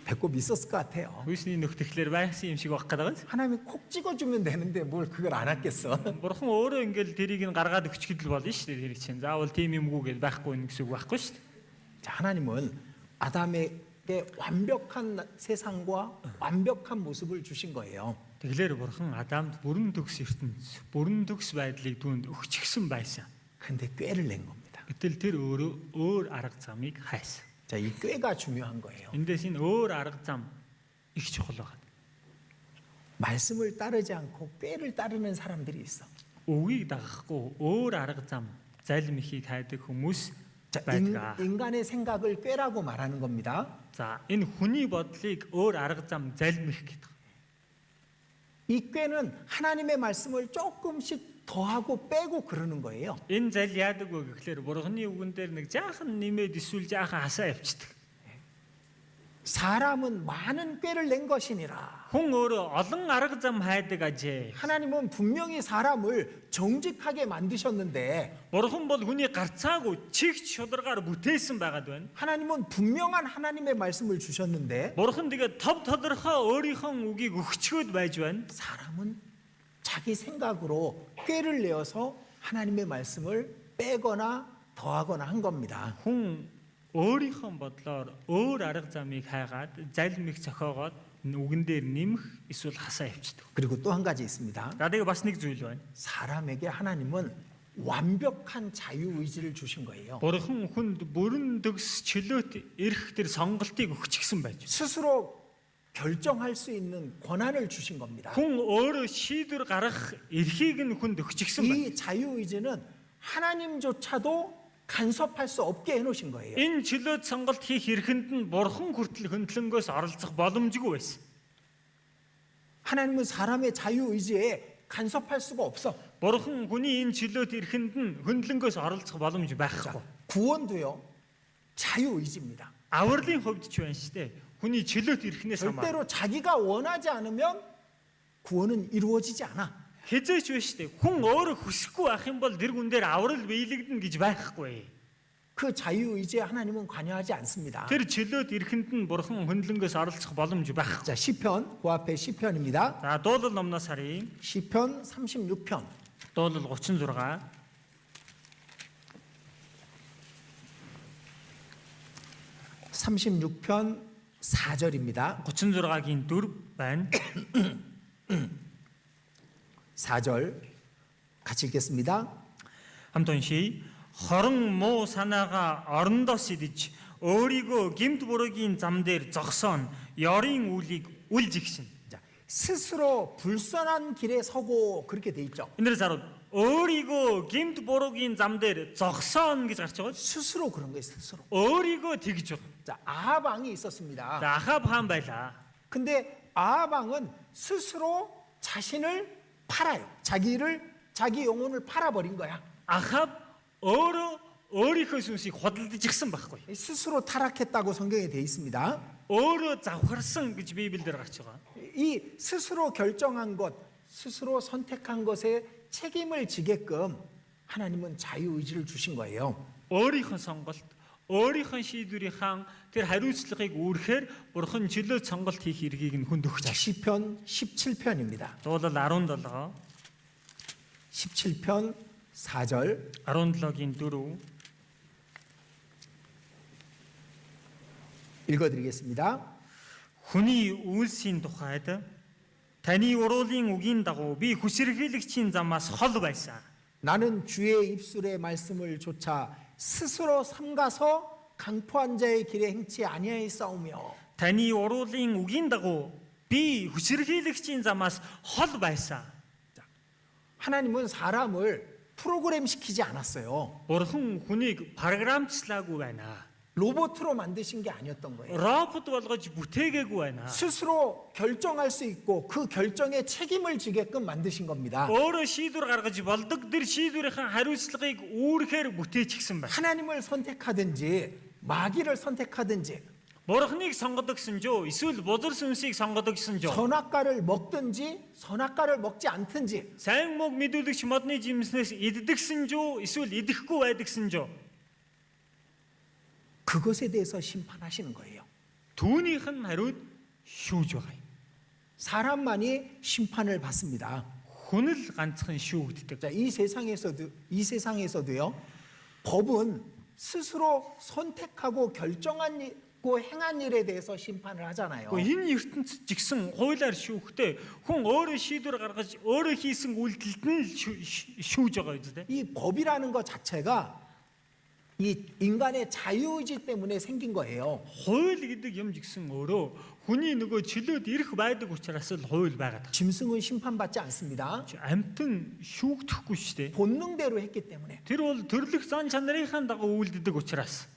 배꼽 있었을 것 같아요. Хүүсний нөх тэгэхээр байсан юм шиг баг гэдэг. 하나님이 콕 찍어주면 되는데 뭘 그걸 안 했겠어. Бурхан өөрөө ингээл тэрийг нь гаргаад өгчгэд л болно шүү дээ. Тэр чинь заавал тийм юмгүй гэж байхгүй нэг гэсэн үг байхгүй шүү дээ. 자, 하나님은 아담에게 완벽한 세상과 완벽한 모습을 주신 거예요. Тэгэлэр бурхан Адамд бүрэн төгс ертөнц, бүрэн төгс байдлыг түүнд өгчихсэн байсан. 근데 꾀를 낸 겁니다. Гэтэл тэр өөрөө өөр арга замыг хайсан. 자, 이 꾀가 중요한 거예요. Эндээс энэ өөр арга зам их чухал байна. 말씀을 따르지 않고 꾀를 따르는 사람들이 있어. өвгийг дагахгүй өөр арга зам залмихийг хайдаг хүмүүс 자, байдаг. 인간의 생각을 꾀라고 말하는 겁니다. За энэ хүний бодлыг өөр арга зам залмих гэдэг. 이 꾀는 하나님의 말씀을 조금씩 더하고 빼고 그러는 거예요. Энэ зал яадаг вэ гэхлээр Бурханы үгэн дээр нэг жаахан нэмээд эсвэл жаахан хасаа явчихдаг. 사람은 많은 꾀를 낸 것이니라. Хүн өөрөө олон арга зам хайдаг ажээ. 하나님은 분명히 사람을 정직하게 만드셨는데 Бурхан бол хүний гарцаагүй чигч шударгаар бүтээсэн байгаад байна. 하나님은 분명한 하나님의 말씀을 주셨는데 Бурхан тэгээ тов тодорхой өөрийнхөө үгийг өгчгөөд байж байна. 사람은 자기 생각으로 꾀를 내어서 하나님의 말씀을 빼거나 더하거나 한 겁니다. Хүн өөрийнхөө бодлоор өөр арга замыг хайгаад залмих зохиогоод үгэн дээр нэмэх эсвэл хасаа явчихдаг. 그리고 또 한 가지 있습니다. За тэгээ бас нэг зүйл байна. 사람에게 하나님은 완벽한 자유의지를 주신 거예요. Бурхан хүнд бүрэн төгс чөлөөт эрх тэр сонголтыг өгчихсэн байж. 스스로 결정할 수 있는 권한을 주신 겁니다. Хүн өөрөө шийдвэр гаргах эрхийг нь хүнд өгчихсэн байна. 이 자유의지는 하나님조차도 간섭할 수 없게 해놓으신 거예요. Энэ чөлөөт сонголт хийх эрхэнд нь Бурхан хүртэл хөндлөнгөөс оролцох боломжгүй байсан. 하나님은 사람의 자유의지에 간섭할 수가 없어. Бурхан хүний энэ чөлөөт эрхэнд нь хөндлөнгөөс оролцох боломж 자, байхгүй. 구원도요. 자유의지입니다. Авралын хувьд ч байна шүү дээ. Хүний чөлөөт эрхнээс хамаарна. 절대로 자기가 원하지 않으면 구원은 이루어지지 않아. Хизээч байна шүү дээ. Хүн өөрөө хүсэхгүй байх юм бол тэр хүн дээр аврал биелэгдэнэ гэж байхгүй. 그 자유의지에 하나님은 관여하지 않습니다. Тэр чөлөөт эрхэнд нь Бурхан хөндлөнгөөс оролцох боломж байхгүй. 자, 시편, 그 앞에 시편입니다. За дуулал номноос харъя. 시편 36편. Дуулал 36. 36편 4절입니다. 36-гийн 4 байна. 4절 같이 읽겠습니다. Хамт уншийе. Хорон муу санаагаа орондоо сэлж өөрийгөө гэмт буруугийн зам дээр зогсоон ёрын үлийг үл жигшин. 자, 스스로 불선한 길에 서고 그렇게 돼 있죠. Энэ зарууд өөрийгөө гэмт буруугийн зам дээр зогсоон гэж гарч байгаа. 스스로 그런 거예요, 스스로. өөрийгөө тэгж байгаа. 자, 아합 왕이 있었습니다. За Ахаб хаан байлаа. 근데 아합 왕은 스스로 자신을 팔아요. 자기 영혼을 팔아버린 거야. Ахаб өөрийнхөө сүнсийг худалдаж игсэн байхгүй. 스스로 타락했다고 성경에 돼 있습니다. Өөрөө завхарсан гэж Библиэлд гарч байгаа. 이 스스로 결정한 것, 스스로 선택한 것에 책임을 지게끔 하나님은 자유의지를 주신 거예요. Өөрийнхөө сонголт, өөрийнхөө шийдвэрийн тэр хариуцлагыг үүрэхээр Бурхан чөлөөт сонголт хийх эрхийг нь хүнд өгч. 자, 시편 17편입니다. Дуулал 17. 17편 4절 17-гийн 4. 읽어드리겠습니다. Хүний үйлсийн тухайд таны уруулын үгийн дагуу би хүсэрхийлэгчийн замаас хол байсан. 나는 주의 입술의 말씀을 조차 스스로 삼가서 강포한 자의 길에 행치 아니하였사오며 Таны уруулын үгийн дагуу би хүсэрхийлэгчийн замаас хол байсан. 하나님은 사람을 프로그램 시키지 않았어요. Бурхан хүнийг програмчлаагүй байна. 로봇으로 만드신 게 아니었던 거예요. Робот болгож бүтээгээгүй байна. 스스로 결정할 수 있고 그 결정에 책임을 지게끔 만드신 겁니다. Өөрөө шийдвэр гаргаж болдог тэр шийдвэрийн хариуцлагыг үүрэхээр бүтээчихсэн байна. 하나님을 선택하든지 마귀를 선택하든지 Бурханыг сонгодог гэсэн жөө эсвэл бузар сүнсийг сонгодог гэсэн жөө. 선악과를 먹든지 선악과를 먹지 않든지 Сайн мог мэдүүлэгч модны жимснээс иддэгсэн жөө эсвэл идэхгүй байдагсэн жөө. 그것에 대해서 심판하시는 거예요. Түүнийх нь хариуд шүүж байгаа юм. 사람만이 심판을 받습니다. Хүн л ганцхан шүүгддэг. 자, 이 세상에서도요. 법은 스스로 선택하고 결정하고 행한 일에 대해서 심판을 하잖아요. Энэ ертөнцид ч гэсэн хуулиар шүүхтэй хүн өөрөө шийдвэр гаргаж өөрөө хийсэн үйлдэлд нь шүүж байгаа юм зү. 이 법이라는 것 자체가 이 인간의 자유의지 때문에 생긴 거예요. Хууль гэдэг юм жигсэн өөрөө хүний нөгөө чөлөөд ирэх байдаг учраас л хууль байгаад. 짐승은 심판받지 않습니다. Амьтан шүүгдэхгүй шүү дээ. 본능대로 했기 때문에. Тэр бол төрлөх зан чанарын дагуу үйлддэг учраас.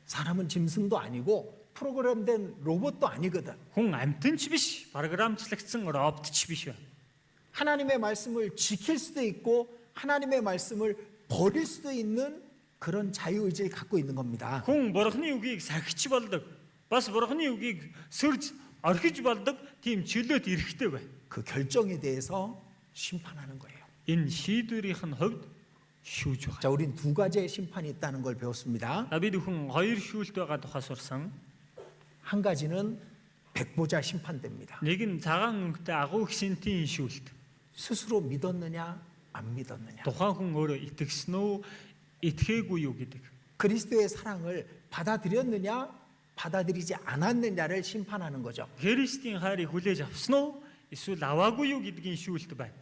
사람은 짐승도 아니고 프로그램된 로봇도 아니거든. Хүн амьтанч биш, програмчлагдсан роботч биш байна. 하나님의 말씀을 지킬 수도 있고 하나님의 말씀을 버릴 수도 있는 그런 자유의지를 갖고 있는 겁니다. Хүн бурхны үгийг сахиж болдог. Бас бурхны үгийг сөрж орхиж болдог тийм чөлөөт эрэхтэй бай. 그 결정에 대해서 심판하는 거예요. Энэ шийдвэрийнх нь хувьд шүүж байгаа. 자, 우린 두 가지의 심판이 있다는 걸 배웠습니다. Бид хүн хоёр шүүлт байгаа тухай сурсан. 한 가지는 백보자 심판됩니다. Нэг нь цагаан өнгөтэй агуу гişинтийн шүүлт. 스스로 믿었느냐 안 믿었느냐. Тухайн хүн өөрөө итгэсэн үү, итгэээгүй юу гэдэг. 그리스도의 사랑을 받아들였느냐 받아들이지 않았느냐를 심판하는 거죠. Христийн хайрыг хүлээж авсан уу, эсвэл аваагүй юу гэдгийн шүүлт байна.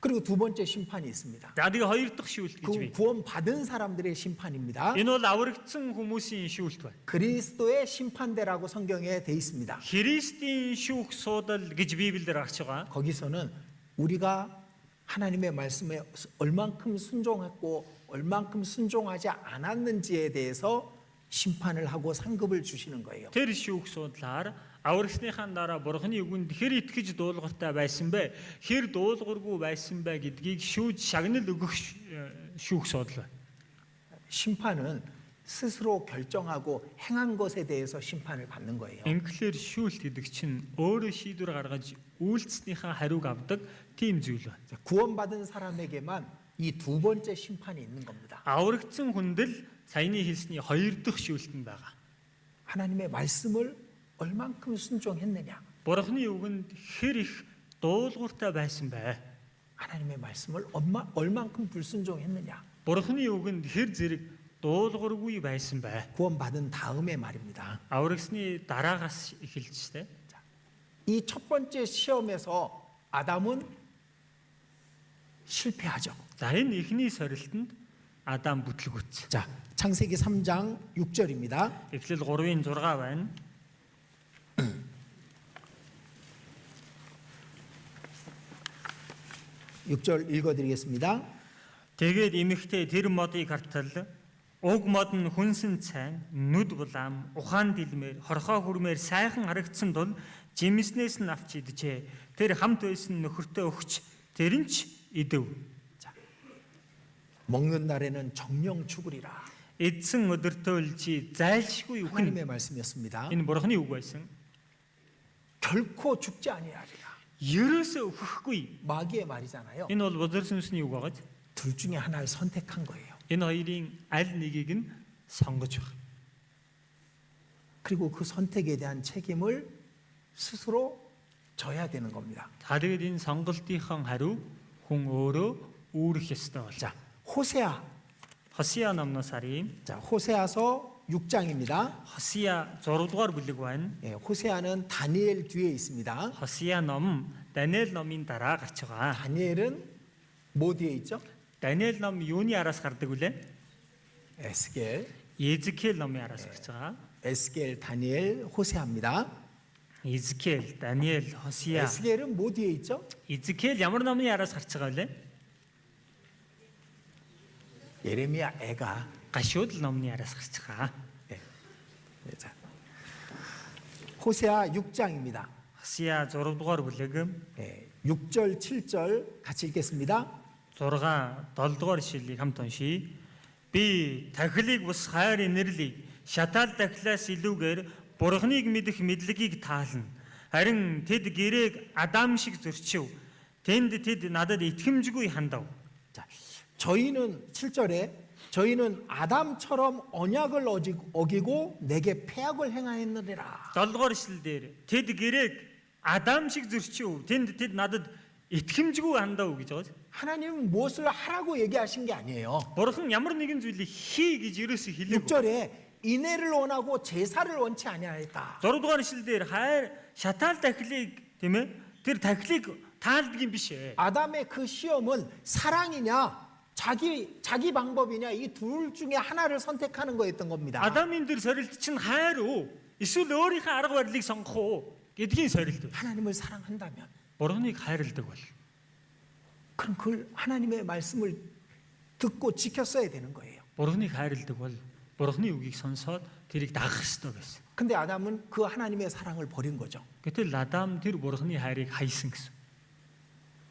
그리고 두 번째 심판이 있습니다. За тэгээ хоёр дахь шүүлт гэж 그 бий. 구원받은 사람들의 심판입니다. Энэ бол аврагдсан хүмүүсийн шүүлт байна. 그리스도의 심판대라고 성경에 돼 있습니다. Христийн шүүх суудал гэж Библиэлд гарч байгаа. 거기서는 우리가 하나님의 말씀에 얼만큼 순종했고 얼만큼 순종하지 않았는지에 대해서 심판을 하고 상급을 주시는 거예요. Тэр шүүх судлаар аврагсныхаа дараа бурхны үгэнд хэр итгэж дуулууртай байсан бэ, хэр дуулуургүй байсан бэ гэдгийг шүүж шагнал өгөх шүүх судал байна. 심판은 스스로 결정하고 행한 것에 대해서 심판을 받는 거예요. Инглээр шүүлт гэдэг чинь өөрөө шийдвэр гаргаж үйлцснийхаа хариуг авдаг тийм зүйл байна. 자, 구원받은 사람에게만 이 두 번째 심판이 있는 겁니다. Аврагдсан хүндэл саяны хэлсний хоёр дахь шүүлт нь байгаа. 하나님의 말씀을 얼만큼 순종했느냐. Бурхны үгэнд хэр их дуулууртай байсан бэ? 하나님의 말씀을 얼만큼 불순종했느냐. Бурхны үгэнд хэр зэрэг дуулуургүй байсан бэ? 구원받은 다음의 말입니다. Аврагсны дараагаас эхэлж штэ. 이 첫 번째 시험에서 아담은 실패하죠. За энэ эхний сорилтанд Адам бүтлгүүц. 자, 창세기 3장 6절입니다. Эхлэл 3-ын 6 байна. 6절 읽어드리겠습니다. Тэгээд эмэгтэй тэр модыг хартал уг мод нь хүнсэн цайн, нүд булаам, ухаан дэлмээр, хорхоо хүрмээр сайхан харагдсан тул жимснээс нь авч идэжээ. Тэр хамт байсан нөхөртөө өгч тэр нь ч идэв. 먹는 날에는 정령 죽으리라. Эдсэн өдөртөө л чи зайлшгүй үхэн. 하나님의 말씀이었습니다. Энэ бурхны үг байсан. 결코 죽지 아니하리라. Ерөөсөө өгөхгүй. 마귀의 말이잖아요. Энэ бол бузар сүнсний үг байгаа. 둘 중에 하나를 선택한 거예요. Энэ хоёрын аль нэгийг нь сонгож баг. 그리고 그 선택에 대한 책임을 스스로 져야 되는 겁니다. За тэгээд энэ сонголтынхон хариу хүн өөрөө үүрэх ёстой бол. 자, 호세아. Хосия номноос харъя. 자, 호세아서 6장입니다. Хосия 6 дугаар бүлэг байна. 예, 호세아는 다니엘 뒤에 있습니다. Хосия ном Даниэл номын дараа гарч байгаа. 다니엘은 뭐 뒤에 있죠? Даниэл ном юуны араас гардаг вүлээ? 에스겔, Изекиэл номын араас гарч байгаа. 에스겔, 다니엘, 호세아입니다. Изекиэл, Даниэл, Хосия. 에스겔은 뭐 뒤에 있죠? Изекиэл ямар номын араас гарч байгаа вүлээ? 예레미야 애가. Гашууд номны араас гарч байгаа. 예. 자, 호세아 6장입니다. Хосия 6 дугаар бүлэг 예, 6절, 7절 같이 읽겠습니다. 6, 7 дугаар ишлэлийг хамт уншийе. Би тахилыг бус хайрын нэрлийг шатаал тахилаас илүүгээр бурхныг мэдэх мэдлэгийг таална. Харин тэд гэрээг Адам шиг зөрчив. Тэнд тэд надад итгэмжгүй хандав. 자, 저희는 7절에 저희는 아담처럼 언약을 어기고 내게 패악을 행하였느니라. 7 дугаар ишлэлээр тэд гэрээг Адам шиг зөрчив. Тэнд тэд надад итгэмжгүй хандав гэж байгаа. 하나님은 무엇을 하라고 얘기하신 게 아니에요. Бурхан ямар нэгэн зүйлийг хий гэж ерөөсөө хэлээгүй. 6절에 인애를 원하고 제사를 원치 아니하였다. 6 дугаар ишлэлээр хайр шатаал тахилыг тийм ээ тэр тахилыг таалдаг юм биш ээ. 아담의 그 시험은 사랑이냐 자기 방법이냐 이 둘 중에 하나를 선택하는 거였던 겁니다. Адамын дээр сорилт чинь хайр уу? Эсвэл өөрийнхөө арга барилыг сонгох уу гэдгийн сорилт. 하나님을 사랑한다면 Бурхныг хайрладаг бол 그럼 그 하나님의 말씀을 듣고 지켰어야 되는 거예요. Бурхныг хайрладаг бол Бурхны үгийг сонсоод тэрийг дагах ёстой байсан. 근데 아담은 그 하나님의 사랑을 버린 거죠. Гэтэл Адам тэр Бурхны хайрыг хайсан гэсэн.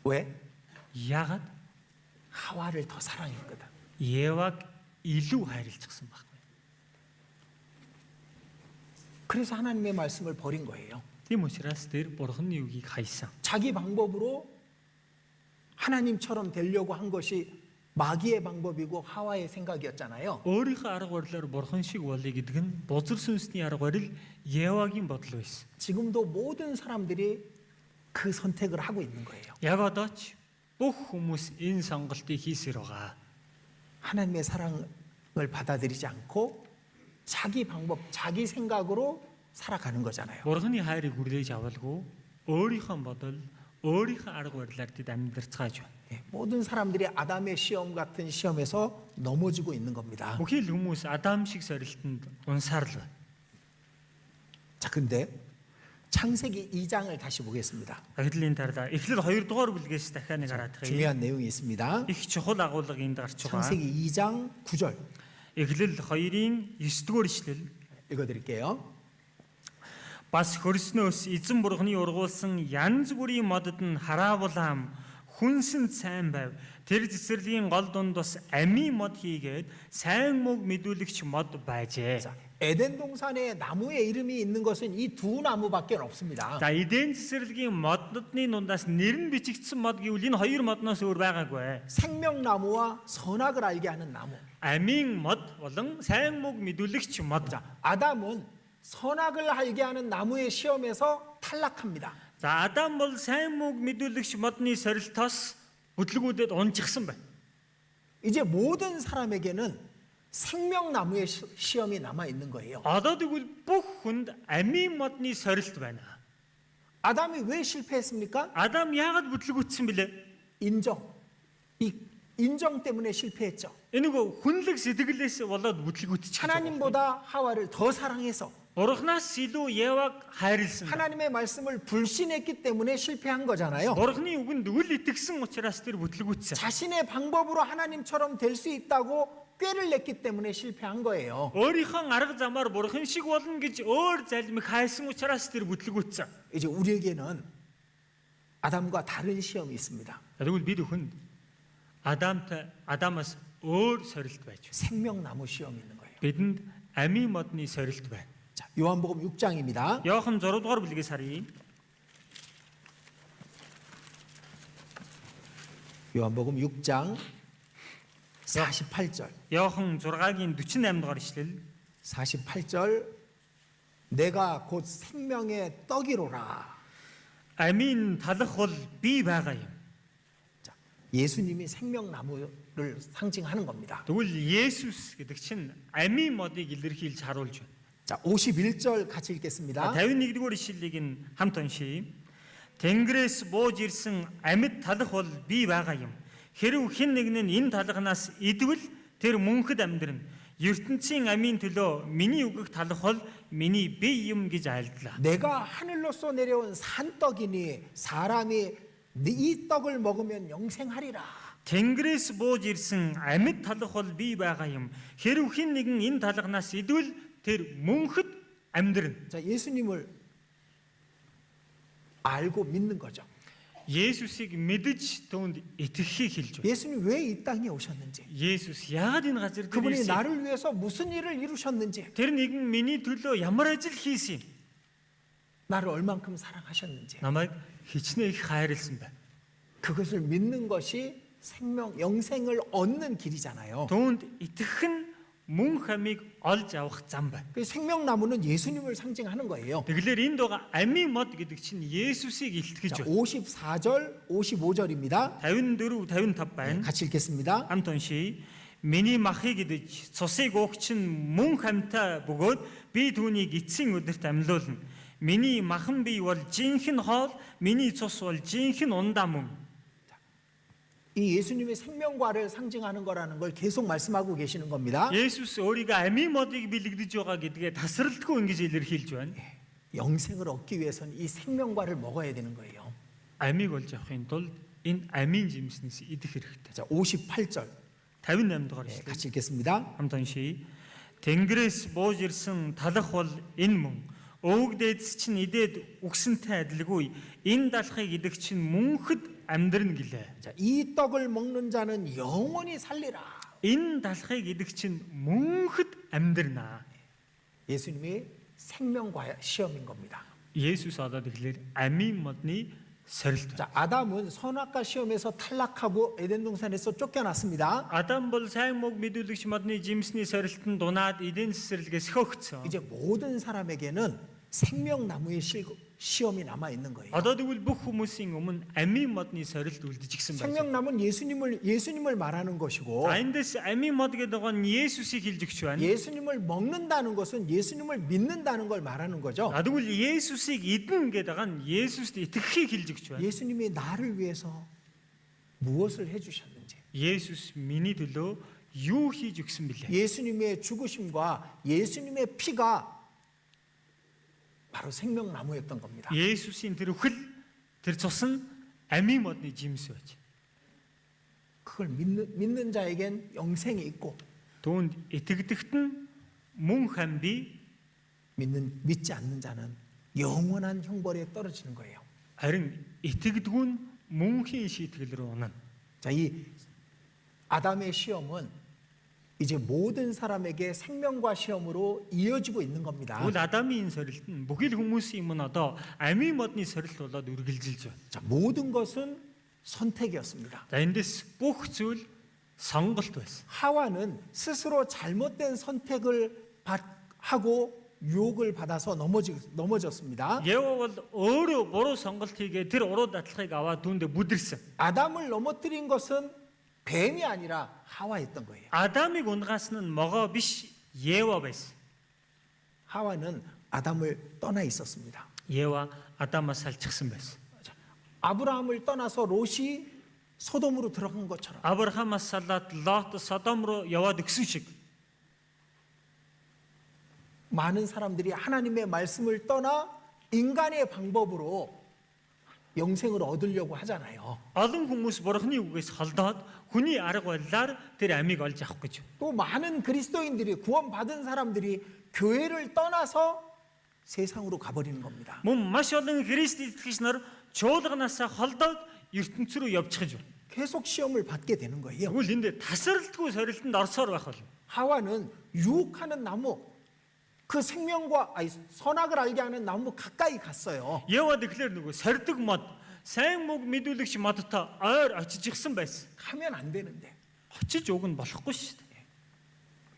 왜? Яагаад? 하와를 더 사랑했거든. Еваг илүү хайрлцсан байхгүй. 그래서 하나님의 말씀을 버린 거예요. Тийм учраас тэр Бурхны үгийг хайсан. 자기 방법으로 하나님처럼 되려고 한 것이 마귀의 방법이고 하와의 생각이었잖아요. Өөрийнхөө арга барилаар Бурхан шиг болъё гэдэг нь бузар сүнсний арга барил Евагийн бодол байсан. 지금도 모든 사람들이 그 선택을 하고 있는 거예요. Яг одоо ч бүх хүмүүс энэ сонголтыг хийсээр байгаа. 하나님의 사랑을 받아들이지 않고 자기 방법, 자기 생각으로 살아가는 거잖아요. Бурхны хайрыг хүлээж авалгүй өөрийнхөө бодол, өөрийнхөө арга барилаар тэд амьдарцгааж байна. 예, 모든 사람들이 아담의 시험 같은 시험에서 넘어지고 있는 겁니다. Бүхий л хүмүүс Адам шиг сорилтонд унсаар л байна. 자, 근데 창세기 2장을 다시 보겠습니다. Ахидлын дараа Эхлэл 2 дугаар бүлгээс дахиад нэг хараад байгаа. 중요한 내용이 있습니다. Их чухал агуулга энд гарч байгаа. 창세기 2장 9절 Эхлэл 2-ын 9-р ишлэл. 읽어드릴게요. Бас хөрснөөс эзэн Бурхны ургуулсан янз бүрийн модод нь хараавлаам хүнсэнд сайн байв. Тэр цэцэрлэгийн гол дунд бас амийн мод хийгээд сайн мөг мэдүүлэгч мод байжээ. 자, 에덴 동산에 나무의 이름이 있는 것은 이 두 나무밖에 없습니다. За эден цэцэрлэгийн моднодны дундаас нэр нь бичигдсэн мод гэвэл энэ хоёр модноос өөр байгаагүй. 생명나무와 선악을 알게 하는 나무. Амийн мод болон сайн мөг мэдүүлэгч мод. 자, 아담은 선악을 알게 하는 나무의 시험에서 탈락합니다. За Адам бол сайн мөг мэдүүлэгч модны сорилтоос хөдөлгүүдэд унчихсан байна. 이제 모든 사람에게는 생명나무의 시험이 남아 있는 거예요. Одоо тэгвэл бүх хүнд амийн модны сорилт байна. 아담이 왜 실패했습니까? Адам яагаад бүтлгүүцсэн бilé? 인정. 이 인정 때문에 실패했죠. Энийг хүнлэг сэтгэлээс болоод бүтлгүүтчих. 하나님보다 하와를 더 사랑해서 Бурхнаас илүү Еваг хайрлсан. 하나님의 말씀을 불신했기 때문에 실패한 거잖아요. Бурхны үгэнд үл итгэсэн учраас тэр бүтлгүүцсэн. 자신의 방법으로 하나님처럼 될 수 있다고 꾀를 냈기 때문에 실패한 거예요. өөрийнхөө арга замаар Бурхан шиг болно гэж өөр залмиг хайсан учраас тэр бүтлгүүцсэн. 이제 우리에게는 아담과 다른 시험이 있습니다. Тэгвэл бид хүнд Адамаас өөр сорилт байж. 생명나무 시험이 있는 거예요. Бидэнд амийн модны сорилт байна. 자, 요한복음 6장입니다. Иохан 6 дугаар бүлгээс харъя. 요한복음 6장 48절. Иохан 6-гийн 48 дугаар ишлэл. 48절. 내가 곧 생명의 떡이로라. Амийн талах бол би байгаа юм. 자, 예수님이 생명나무를 상징하는 겁니다. Тэгвэл Есүс гэдэг чинь амийн модыг илэрхийлж харуулж байна. 자, 51절 같이 읽겠습니다. 51-р ишлэлийг нь хамт уншийе. Тэнгэрээс бууж ирсэн амьд талах бол би байгаа юм. Хэрв хэн нэг нь энэ талханаас идвэл тэр мөнхөд амьдрна. ертөнцийн амийн төлөө миний үгэх талах бол миний бие юм гэж айлдлаа. 내가 하늘로서 내려온 산떡이니 사람이 이 떡을 먹으면 영생하리라. Тэнгэрээс бууж ирсэн амьд талах бол би байгаа юм. Хэрв хэн нэгэн энэ талханаас идвэл тэр мөнхөд амьдрна. 자, 예수님을 알고 믿는 거죠. Есүсийг мэдж түүнд итгэхийг хэлж байна. 예수님 왜 이 땅에 오셨는지, Есүс яагаад энэ газар дээр 그분이 ирсэн? 나를 위해서 무슨 일을 이루셨는지, Тэр нэгэн миний төлөө ямар ажил хийсэн юм? 나를 얼만큼 사랑하셨는지, Намайг хичнээн их хайрлсан байна. 그것을 믿는 것이 생명, 영생을 얻는 길이잖아요. Түүнд итгэх нь мөн хамиг олж авах зам байна. 그 생명나무는 예수님을 상징하는 거예요. Тэгэлэр энд байгаа амийн мод гэдэг чинь Есүсийг 자, илтгэж байна. 54절, 55절입니다. 54, 55 байна. 같이 읽겠습니다. Хамт уншийе. Миний махыг идэж цусыг уух чинь мөн хамтаа бөгөөд би түүнийг эцсийн өдөрт амьлуулна. Миний махан бие бол жинхэнэ хоол, миний цус бол жинхэнэ ундаа мөн. 이 예수님의 생명과를 상징하는 거라는 걸 계속 말씀하고 계시는 겁니다. Есүс өөрийгөө амийн модыг бэлэгдэж байгаа гэдгээ тасралтгүй ингэж илэрхийлж байна. 영생을 얻기 위해서는 이 생명과를 먹어야 되는 거예요. Амийг олж авахын тулд энэ амийн жимснээс идэх хэрэгтэй. 자, 58절 58 дугаар 네, эшлэл. 같이 읽겠습니다. Хамт уншийе. Тэнгэрээс бууж ирсэн талах бол энэ мөн. Өвөг дээдс чинь идээд үгсэнтэй адилгүй. Энэ далахыг идэх чинь мөнхөд амьдрна гэлээ. 자, 이 떡을 먹는 자는 영원히 살리라. Энэ далахыг идэх чинь мөнхөд амьдрнаа. 예수님의 생명과 시험인 겁니다. Есүс одоо тэгэхээр амийн модны сорилт. 자, 아담은 선악과 시험에서 탈락하고 에덴 동산에서 쫓겨났습니다. Адам бол сайн мог мэдүүлэгч модны жимсний сорилтанд дунаад эдийн цэцэрлэгээс хөгцсөн. 이제 모든 사람에게는 생명나무의 시험이 남아 있는 거예요. Одоо тэгвэл бүх хүмүүсийн өмнө амийн модны сорилт үлдэж гисэн байна. 생명나무는 예수님을 말하는 것이고 Эндээс амийн мод гэдэг нь Есүсийг хэлж өгч байна. 예수님을 먹는다는 것은 예수님을 믿는다는 걸 말하는 거죠. Тэгвэл Есүсийг идэн гэдэг нь Есүст итгэхийг хэлж өгч байна. 예수님이 나를 위해서 무엇을 해주셨는지, Есүс миний төлөө юу хийж өгсөн бilé? 예수님의 죽으심과 예수님의 피가 바로 생명나무였던 겁니다. Есүсийн тэр үхэл, тэр цус нь амийн модны жимс байж. 그걸 믿는 자에겐 영생이 있고 Түүнд итгэдэгт нь мөн хамби, 믿지 않는 자는 영원한 형벌에 떨어지는 거예요. харин итгэдэггүй нь мөнхийн шийтгэл рүү унана. 자, 이 아담의 시험은 이제 모든 사람에게 생명과 시험으로 이어지고 있는 겁니다. Тэгвэл Адамын сорилт нь бүхэл хүмүүсийн өмнө одоо амийн модны сорилт болоод үргэлжилж байна. 자, 모든 것은 선택이었습니다. За эндээс бүх зүйл сонголт байсан. 하와는 스스로 잘못된 선택을 하고 유혹을 받아서 넘어졌습니다. Ева бол өөрөө буруу сонголт хийгээ тэр уруу дадлахыг аваад түүндээ бүдэрсэн. 아담을 넘어뜨린 것은 뱀이 아니라 하와였던 거예요. Адамыг унгаас нь могоо биш Ева байсан. 하와는 아담을 떠나 있었습니다. Ева Адамаас салчихсан байсан. 아브라함을 떠나서 롯이 소돔으로 들어간 것처럼 Авраамаас салаад Лот Содом руу яваад өгсөн шиг 많은 사람들이 하나님의 말씀을 떠나 인간의 방법으로 영생을 얻으려고 하잖아요. олон хүмүүс бурхны үгээс холдоод хүний арга барилаар тэр амийг олж авах гэж. 또 많은 그리스도인들이 구원받은 사람들이 교회를 떠나서 세상으로 가버리는 겁니다. Мөн маш олон Христ итгэгч нар чуулганаасаа холдоод ертөнц рүү явчихж байна. 계속 시험을 받게 되는 거예요. Тэгвэл энд тасралтгүй сорилтанд орсоор байх болно. 하와는 유혹하는 나무, 그 생명과 선악을 알게 하는 나무 가까이 갔어요. Ева тэгэхээр нөгөө сордог мод, сайн мог мэдүүлэгч модтой ойр очиж ирсэн байсан. 하면 안 되는데 Очиж уг нь болохгүй шүү дээ.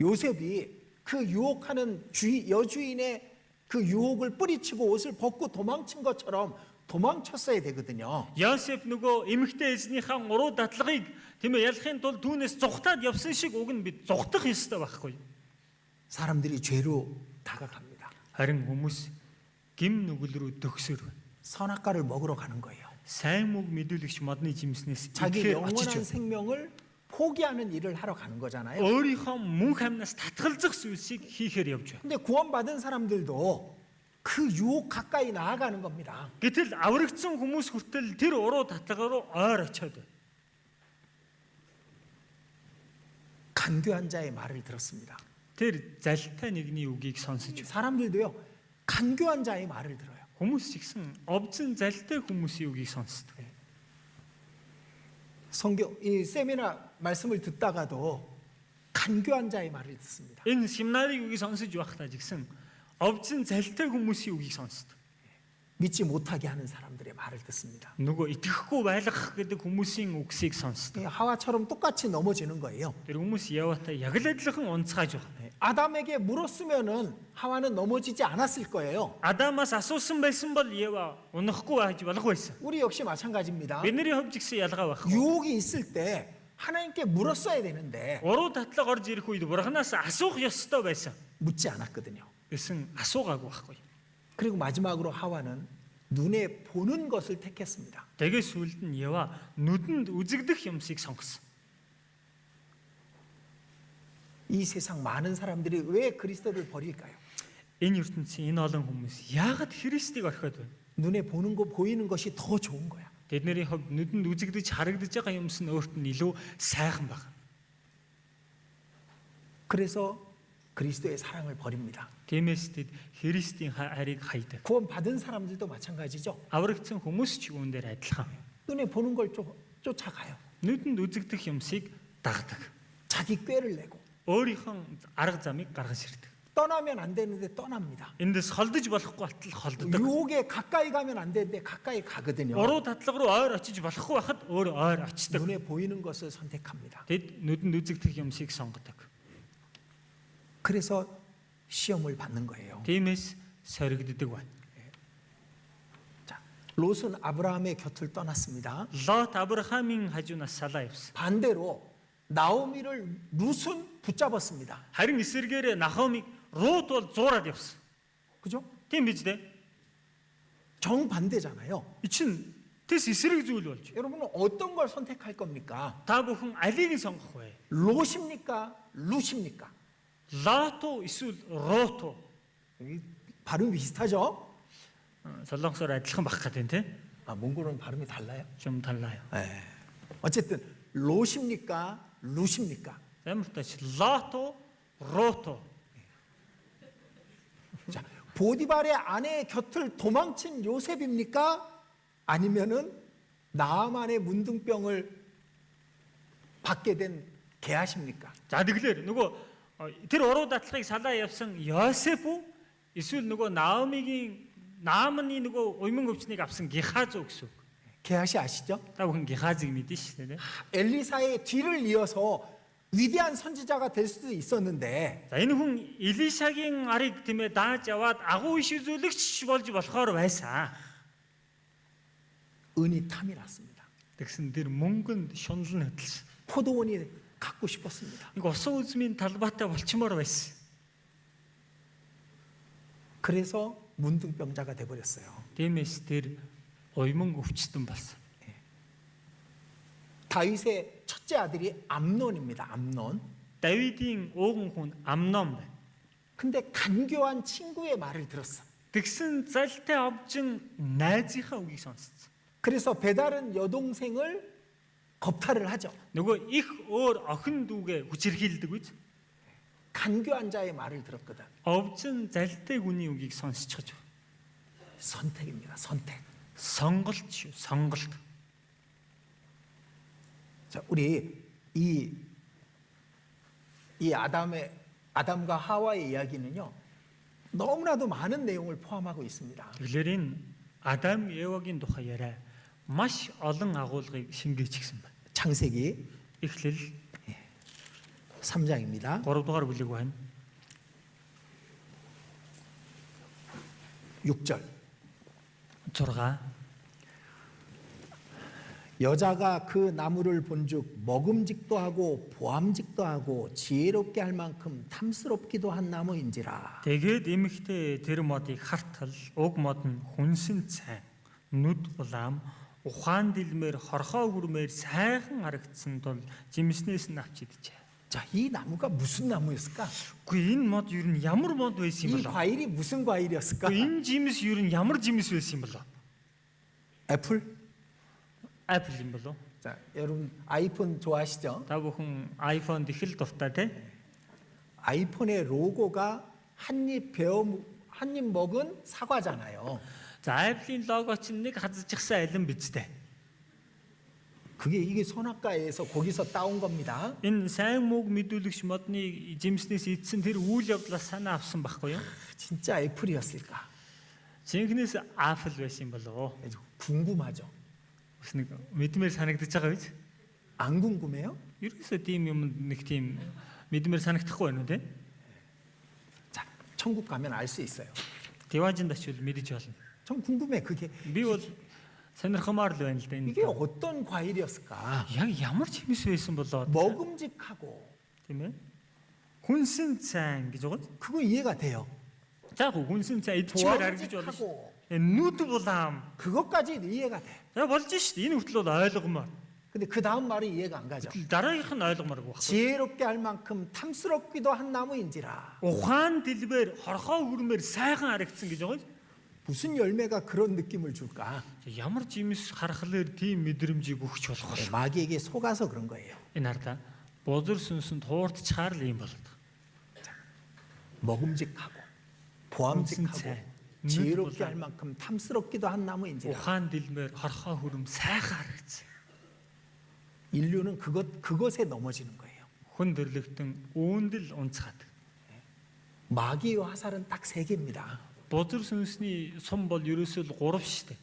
요셉이 그 유혹하는 여주인의 그 유혹을 뿌리치고 옷을 벗고 도망친 것처럼 도망쳤어야 되거든요. Йосеф нөгөө эмэгтэй эзнийхээ уруу датлагыг тийм ээ ялахын тулд түүнээс зүхтаад явсан шиг уг нь бид зүхтах ёстой байхгүй. 사람들이 죄로 다가갑니다. Харин хүмүүс гим нүгэл рүү төгсөөр байна. 선악과를 먹으러 가는 거예요. Сайн мог мэдүүлэгч модны жимснээс 자기 ихээр 영원한 очиж 생명을 포기하는 일을 하러 가는 거잖아요. өөрийнхөө мөнх амнаас татгалзах зүйлсийг хийхээр явж байна. 근데 구원받은 사람들도 그 유혹 가까이 나아가는 겁니다. Гэтэл аврагдсан хүмүүс хүртэл тэр уруу татлагаар руу ойр очиод байна. 간교한 자의 말을 들었습니다. Тэр залтай нэгний үгийг сонсож байна. 사람들도요, 간교한 자의 말을 들어요. Хүмүүс ч гэсэн овцсон залтай хүмүүсийн үгийг сонсдог. 이 세미나 말씀을 듣다가도 간교한 자의 말을 듣습니다. Энэ семинарыг үгийг сонсож байхдаа ч гэсэн овцсон залтай хүмүүсийн үгийг сонсдог. 믿지 못하게 하는 사람들의 말을 듣습니다. Нөгөө итгэхгүй байлгах гэдэг хүмүүсийн үгсийг сонсдог. 하와처럼 똑같이 넘어지는 거예요. Тэр хүмүүс Яватай яг л адилхан унцгааж байгаа. 아담에게 물었으면은 하와는 넘어지지 않았을 거예요. Адамаас асуусан байсан бол Ева унахгүй байж болох байсан. 우리 역시 마찬가지입니다. Бидний хувьд ч гэсэн ялгаа байхгүй. 유혹이 있을 때 하나님께 물었어야 되는데 Уруу татлаг орж ирэх үед бурхнаас асуух ёстой байсан. 묻지 않았거든요. Гэсэн асуугаагүй байхгүй. 그리고 마지막으로 하와는 눈에 보는 것을 택했습니다. Тэгээ сүүлд нь Ева нүдэнд үзэгдэх юмсыг сонгосон. 이 세상 많은 사람들이 왜 그리스도를 버릴까요? Энэ ертөнцийн энэ олон хүмүүс яагаад Христийг орхиод байна? 눈에 보는 거 보이는 것이 더 좋은 거야. Тэдний хувьд нүдэнд үзэгдэж харагдаж байгаа юмс нь өөрт нь илүү сайхан байна. 그래서 그리스도의 사랑을 버립니다. Тиймээс тэд Христийн хайрыг хайдаг. 구원 받은 사람들도 마찬가지죠. Аврагдсан хүмүүс ч үүн дээр адилхан. 눈에 보는 걸 쫓아가요. Нүдэнд үзэгдэх юмсыг дагдаг. 자기 꾀를 내고 Өөрийнхөө арга замыг гаргаж ирдэг. 떠나면 안 되는데 떠납니다. Эндээс холдож болохгүй болтол холддог. 유혹에 가까이 가면 안 되는데 가까이 가거든요. Уруу татлага руу ойр очиж болохгүй байхад өөр ойр очдог. 눈에 보이는 것을 선택합니다. Тэд нүдэнд үзэгдэх юмсыг сонгодог. 그래서 시험을 받는 거예요. Тиймээс соригддаг байна. 자, 롯은 아브라함의 곁을 떠났습니다. Лот Авраамийн хажуунаас салаа явсан. 반대로 나오미를 룻은 붙잡았습니다. Харин эсэргээр Нахомиг Рут бол зуураад явсан. 그죠? Тийм биз дээ? 정반대잖아요. И чин тэс эсрэг зүйл болж. 여러분은 어떤 걸 선택할 겁니까? Та бүхэн алийг нь сонгох вэ? 롯입니까? 룻입니까? Лот уу эсвэл Рут уу? 이 발음 비슷하죠? Солонгосоор адилхан байх гэдэг тийм. 아, 몽골은 발음이 달라요? 좀 달라요. 네. 어쨌든 롯입니까? 룻입니까? Ямар тач Лот уу Рут уу? 자, 보디발의 아내의 곁을 도망친 요셉입니까? 아니면은 나아만의 문둥병을 받게 된 게하십니까? За тэгэхээр нөгөө тэр уруу датлахыг салаа явсан Йосеф үү? Эсвэл нөгөө Наамны нөгөө уйман өвчнийг авсан Гехаз үү гэсэн үг. 게하시 아시죠? Та бүхэн Гехазыг мэдэн шүү дээ. 엘리사의 뒤를 이어서 위대한 선지자가 될 수도 있었는데 За энэ хүн Илишагийн арыг тиймээ дааж яваад агуу иш үзүүлэгч болж болохоор байсан. 은이 탐이 났습니다. Тэгсэн тэр мөнгөнд шунал нь хөдөлсөн. 포도원이 갖고 싶었습니다. Нэг усан үзмийн талбайтай болчмоор байсан. 그래서 문둥병자가 돼버렸어요. Тиймээс тэр уйман өвчтөн болсон. 다윗의 첫째 아들이 암논입니다. 암논. Давидын ууган хүн Амнон байна. 근데 간교한 친구의 말을 들었어. Тэгсэн залтай овжин найзынхаа үгийг сонссон. 그래서 배다른 여동생을 겁탈을 하죠. Нөгөө их өөр охин дүүгээ хүчирхийлдэг үз. 간교한 자의 말을 들었거든. Овжин залтай хүний үгийг сонсчихож байна. 선택입니다. 선택. Сонголт шүү, сонголт. 자, 우리 이 아담과 하와의 이야기는요. 너무나도 많은 내용을 포함하고 있습니다. Тэгэхээр энэ Адам Евагийн тухай яриа маш олон агуулгыг шингээчихсэн байна. 창세기 Эхлэл 3장입니다. 3 дугаар бүлэг байна. 6절. 6. 여자가 그 나무를 본즉 먹음직도 하고 보암직도 하고 지혜롭게 할 만큼 탐스럽기도 한 나무인지라. Тэгээд эмэгтэй тэр модыг хартал, уг мод нь хүнсэн цай, нүд улаам, ухаан дэлмээр хорхоо хүрмээр сайхан харагдсан тул жимснээс нь авч идчихэ. 자, 이 나무가 무슨 나무였을까? Үгүй энэ мод юу н ямар мод байсан юм 이 болоо? 과일이 무슨 과일이었을까? Үгүй энэ жимс юу н ямар жимс байсан юм болоо? 애플? Apple юм болоо? 자, 여러분 아이폰 좋아하시죠? Та бүхэн iPhone их л дуртай те? 아이폰의 로고가 한입 먹은 사과잖아요. За Apple-ийн лого чинь нэг хазчихсан алин биз дээ. 이게 선악과에서 거기서 따온 겁니다. Энэ сайн мөг мэдүүлэгч модны жимснээс идсэн тэр үйл явдлаас санаа авсан байхгүй юу? 진짜 애플이었을까? Жинхнээс Apple байсан юм болоо. 궁금하죠. Бас нэг мэдмээр санагдаж байгаа биз? 안 궁금해요? Ерөөсөө тийм юм нэг тийм мэдмээр санагдахгүй байна уу те? 자, 천국 가면 알 수 있어요. Деважинд очивол мэдэж болно. 전 궁금해. 그게 Би бол сонирхомоор л байна л да 이게 энэ. 어떤 과일이었을까? Яг ямар жимс байсан болоо 먹음직하고 тийм ээ? Хүнсэн цайн гэж байгаа. 그거 이해가 돼요. За хүнсэн цай идчихмээр харагдаж болно шүү. 보암직하고 Нүд булаам. 그것까지 이해가 돼. За болж шүү дээ. Энэ хүртэл бол ойлгомоор. 근데 그 다음 말이 이해가 안 가죠. Дараагийнх нь ойлгомооргүй байна. 지혜롭게 할 만큼 탐스럽기도 한 나무인지라. Ухаан дэлбээр хорхоо хүрмээр сайхан харагдсан гэж байгаа. 무슨 열매가 그런 느낌을 줄까? Ямар жимс харахлаар тийм мэдрэмжийг өгч болох вэ? 마귀에게 속아서 그런 거예요. Энэ хардаа бузар сүнсэнд хуурдчаар л юм болдог. 먹음직하고 보암직하고 무슨 지혜롭게 할 만큼 탐스럽기도 한 나무인지라. Ухаан дэлбээр хорхоо хүрм сайхан харагдсан. 인류는 그것에 넘어지는 거예요. Хүн төрлөختөн үүндэл унцгаад. 마귀의 화살은 딱 세 개입니다. Бузар сүнсний сум бол ерөөсөө л 3 шүү дээ.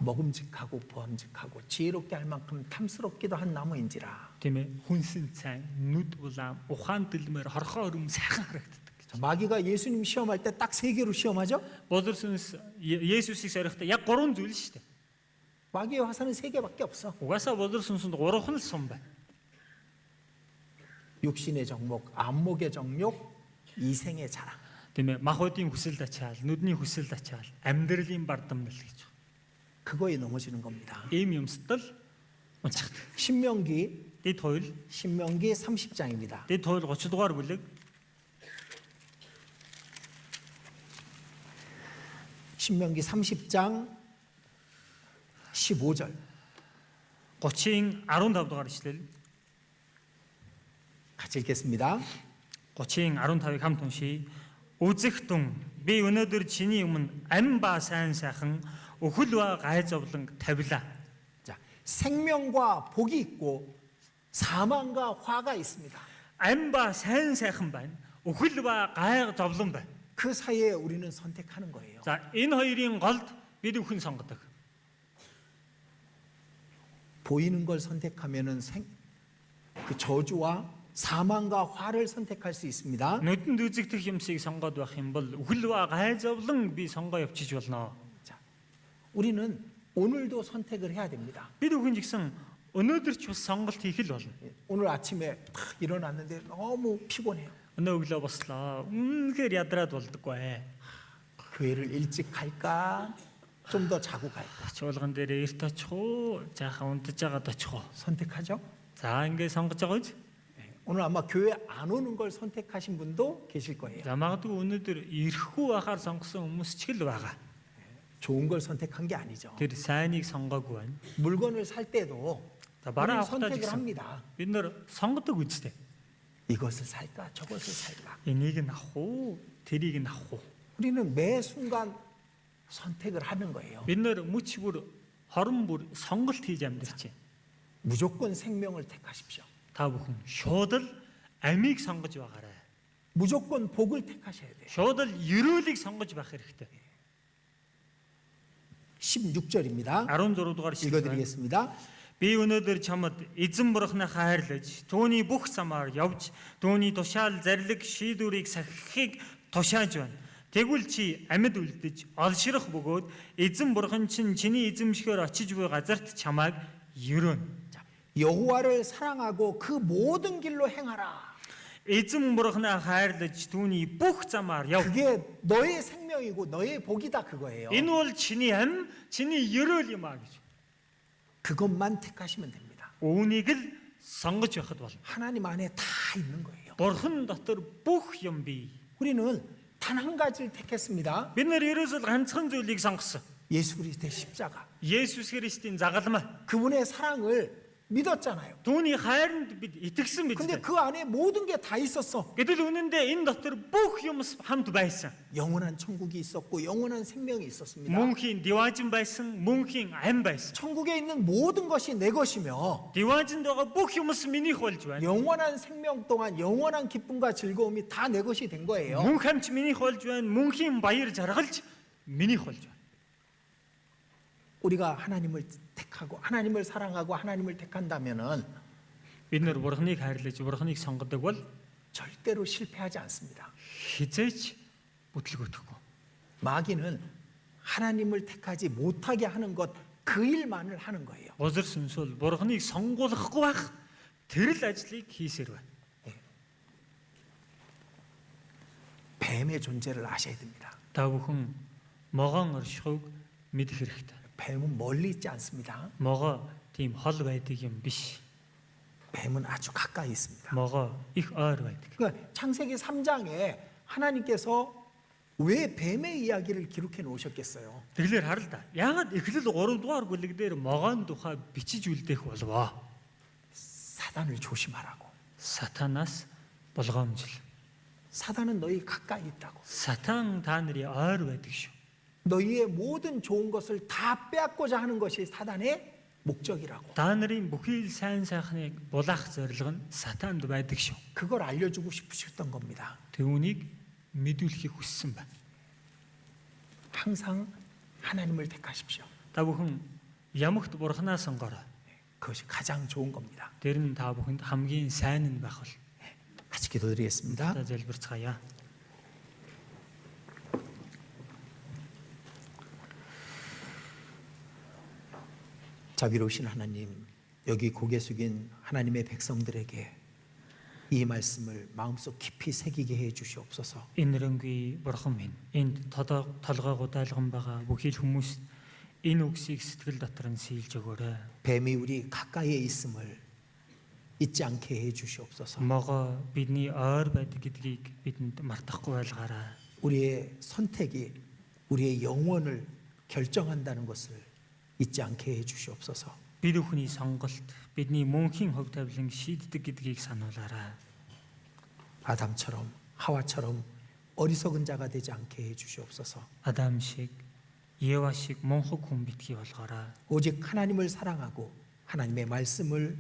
먹음직하고 보암직하고 지혜롭게 할 만큼 탐스럽기도 한 나무인지라. Тийм ээ. Хүнсэн цайн, нүд булаам, ухаан дэлмээр хорхоо хүрм сайхан харагддаг. 자, 마귀가 예수님 시험할 때 딱 세 개로 시험하죠? Бузар сүнс Есүсийг сорихдоо яг 3 зүйл шүү дээ. 마귀의 화살은 세 개밖에 없어. Угаасаа бузар сүнсэнд 3хан л сум байна. 육신의 정욕, 안목의 정욕, 이생의 자랑. Тийм ээ. Махуудын хүсэл ачаал, нүдний хүсэл ачаал, амьдралын бардамнал гэж. 그거에 넘어지는 겁니다. Ийм юмсдал унцдаг. 신명기 Дэд хууль 30장입니다. Дэд хууль 30 дугаар бүлэг 신명기 30장 15절. 30-ийн 15 дугаар ишлэл. 같이 읽겠습니다. 30-ийн 15-ыг хамт уншийе. Үзэх дун би өнөөдөр чиний өмнө ам ба сайн сайхан өхөл ба гай зовлон тавилаа. 자, 생명과 복이 있고 사망과 화가 있습니다. Ам ба сайн сайхан байна. Өхөл ба гай зовлон байна. 그 사이에 우리는 선택하는 거예요. За энэ хоёрын голд бид өхөн сонгодог. 보이는 걸 선택하면은 그 저주와 사망과 화를 선택할 수 있습니다. Нүдэнд үзэгдэх юмсыг сонгоод байх юм бол өхөл ба гай зовлон би сонгоо явчих болно. 자, 우리는 오늘도 선택을 해야 됩니다. Бид өхөн жигсэн өнөөдөр ч бас сонголт хийх л болно. 오늘 아침에 탁 일어났는데 너무 피곤해요. Өнөө өглөө бослоо. Үнэхээр ядраад болдоггүй. 교회를 일찍 갈까? 좀 더 자고 갈까? Чуулган дээр эрт очих уу? Жаахан унтаж агаад очих уу? 선택하죠? За ингэ сонгож байгаа биз? 오늘 아마 교회 안 오는 걸 선택하신 분도 계실 거예요. За магадгүй өнөөдөр ирэхгүй байхаар сонгосон хүмүүс ч л байгаа. 좋은 걸 선택한 게 아니죠. Тэр сайныг сонгоогүй байна. 물건을 살 때도 За 우리는 бараа авахтаа 선택을 жигсэн 합니다. бид нэр сонгодог үстэй. 이것을 살까? 저것을 살까? Энийг нь авах уу? Тэрийг нь авах уу? 우리는 매 순간 선택을 하는 거예요. Бид нэр мөч бүр хорон бүр сонголт хийж амьдарч байна. 무조건 생명을 택하십시오. Та бүхэн шууд л амийг сонгож байгаарай. 무조건 복을 택하셔야 돼요. Шууд л ерөөлийг сонгож байх хэрэгтэй. 16절입니다. 16 дугаар шүлэг. 읽어드리겠습니다. Би өнөөдөр чамд эзэн бурхнаа хайрлаж, түүний бүх замаар явж, түүний тушаал зарлиг шийдвэрийг сахихыг тушааж байна. Тэгвэл чи амьд үлдэж, олширах бөгөөд эзэн бурхан чинь чиний эзэмшгээр очиж буй газарт чамайг ерөөнө. 자, 여호와를 사랑하고 그 모든 길로 행하라. Эзэн бурхнаа хайрлаж, түүний бүх замаар яв. 그게 너의 생명이고 너의 복이다 그거예요. Энэ бол чиний амь, чиний ерөөл юм а гэж. 그것만 택하시면 됩니다. Үүнийг л сонгож явахд болно. 하나님 안에 다 있는 거예요. Бурхан дотор бүх юм бий. 우리는 단 한 가지를 택했습니다. Бид нэр ерөөсөө ганцхан зүйлийг сонгосон. 예수 그리스도의 십자가. Есүс Христийн загалмай. 그분의 사랑을 믿었잖아요. Түүний хайранд бид итгэсэн биз 근데 дээ. 그 안에 모든 게 다 있었어. Гэтэл үнэндээ энэ дотор бүх юм хамт байсан. 영원한 천국이 있었고 영원한 생명이 있었습니다. Мөнхийн диваажин байсан, мөнхийн ам байсан. 천국에 있는 모든 것이 내 것이며 Диваажинд байгаа бүх юмс минийх болж байна. 영원한 생명 동안 영원한 기쁨과 즐거움이 다 내 것이 된 거예요. Мөнх амч минийх болж байна, мөнхийн баяр жаргалж минийх болж байна. 우리가 하나님을 택하고 하나님을 사랑하고 하나님을 택한다면은 Бид нэр бурхныг хайрлаж, бурхныг сонгодог бол 절대로 실패하지 않습니다. хизээч бүтлгөөдөхгүй. 마귀는 하나님을 택하지 못하게 하는 것 그 일만을 하는 거예요. Бузар сүнсөл бурхныг сонгуулахгүй байх тэр л ажлыг хийсээр байна. 뱀의 존재를 아셔야 됩니다. Та бүхэн могоон оршихуйг мэдэх хэрэгтэй. 뱀은 멀리 있지 않습니다. Могоо тийм хол байдаг юм биш. 뱀은 아주 가까이 있습니다. Могоо их ойр байдаг. 그러니까 창세기 3장에 하나님께서 왜 뱀의 이야기를 기록해 놓으셨겠어요? Тэгэхээр хараа л да. Яагаад Эхлэл 3 дугаар бүлэг дээр могоон тухай бичиж үлдээх болов? 사단을 조심하라고. Сатанаас болгоомжил. 사단은 너희 가까이 있다고. Сатан та нарын ойр байдаг шүү. 너희의 모든 좋은 것을 다 빼앗고자 하는 것이 사단의 목적이라고. Та нарын бүхий л сайн сайхныг булаах зорилго нь Сатанд байдаг шүү. 그걸 알려주고 싶으셨던 겁니다. Түүнийг мэдүүлэхийг хүссэн байна. 항상 하나님을 택하십시오. Та бүхэн ямагт бурхнаа сонгороо. 그것이 가장 좋은 겁니다. Тэр нь та бүхэнд хамгийн сайн нь байх бол. 같이 기도드리겠습니다. Та залбирцгаая. 자비로우신 하나님, 여기 고개 숙인 하나님의 백성들에게 이 말씀을 마음속 깊이 새기게 해 주시옵소서. Энэ нэрнгүй бурхан минь энд толгой гудайлган байгаа бүхий л хүмүүст энэ үгсийг сэтгэл дотор нь сийлж өгөөрэй. 뱀이 우리 가까이에 있음을 잊지 않게 해 주시옵소서. Могоо бидний ойр байдаг гэдгийг бидэнд мартахгүй байлгаарай. 우리의 선택이 우리의 영혼을 결정한다는 것을 잊지 않게 해 주시옵소서. Бид бүхний сонголт бидний мөнхийн хөв тавилан шийддэг гэдгийг сануулаарай. 아담처럼 하와처럼 어리석은 자가 되지 않게 해 주시옵소서. Адам шиг, Ева шиг мунхаг хүн битгий болгоорой. 오직 하나님을 사랑하고 하나님의 말씀을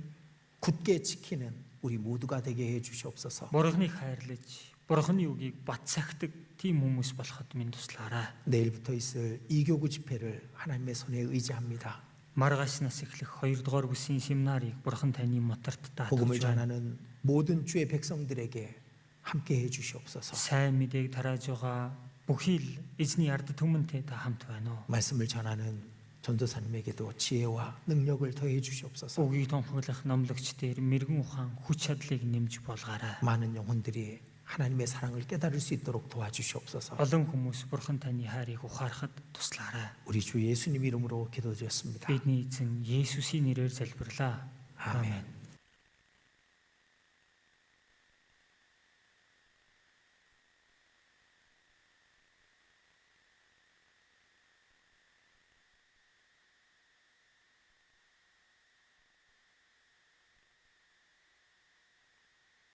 굳게 지키는 우리 모두가 되게 해 주시옵소서. Бурхныг хайрлаж, Бурхны үгийг бат сахдаг тийм хүмүүс болоход минь туслаарай. 내일부터 있을 이교구 집회를 하나님의 손에 의지합니다. Маргаашнаас эхлэх 2 дугаар бүсийн семинарыг Бурхан таны моторт 복음을 даатгаж байна. 전하는 모든 주의 백성들에게 함께 해 주시옵소서. Сайн мэдээг тарааж байгаа бүхий л эзний ард түмэнтэй та хамт байна уу? 말씀을 전하는 전도사님에게도 지혜와 능력을 더해 주시옵소서. Үгийг тунхаглах номлогч дээр мэрэгэн ухаан хүч чадлыг нэмж болгоорой. 많은 영혼들이 하나님의 사랑을 깨달을 수 있도록 도와주시옵소서. Олон хүмүүс Бурхан таны хайрыг ухаарахад туслаарай. 우리 주 예수님 이름으로 기도드렸습니다. Бидний эзэн Есүсийн нэрээр залбирлаа. 아멘. Аамен.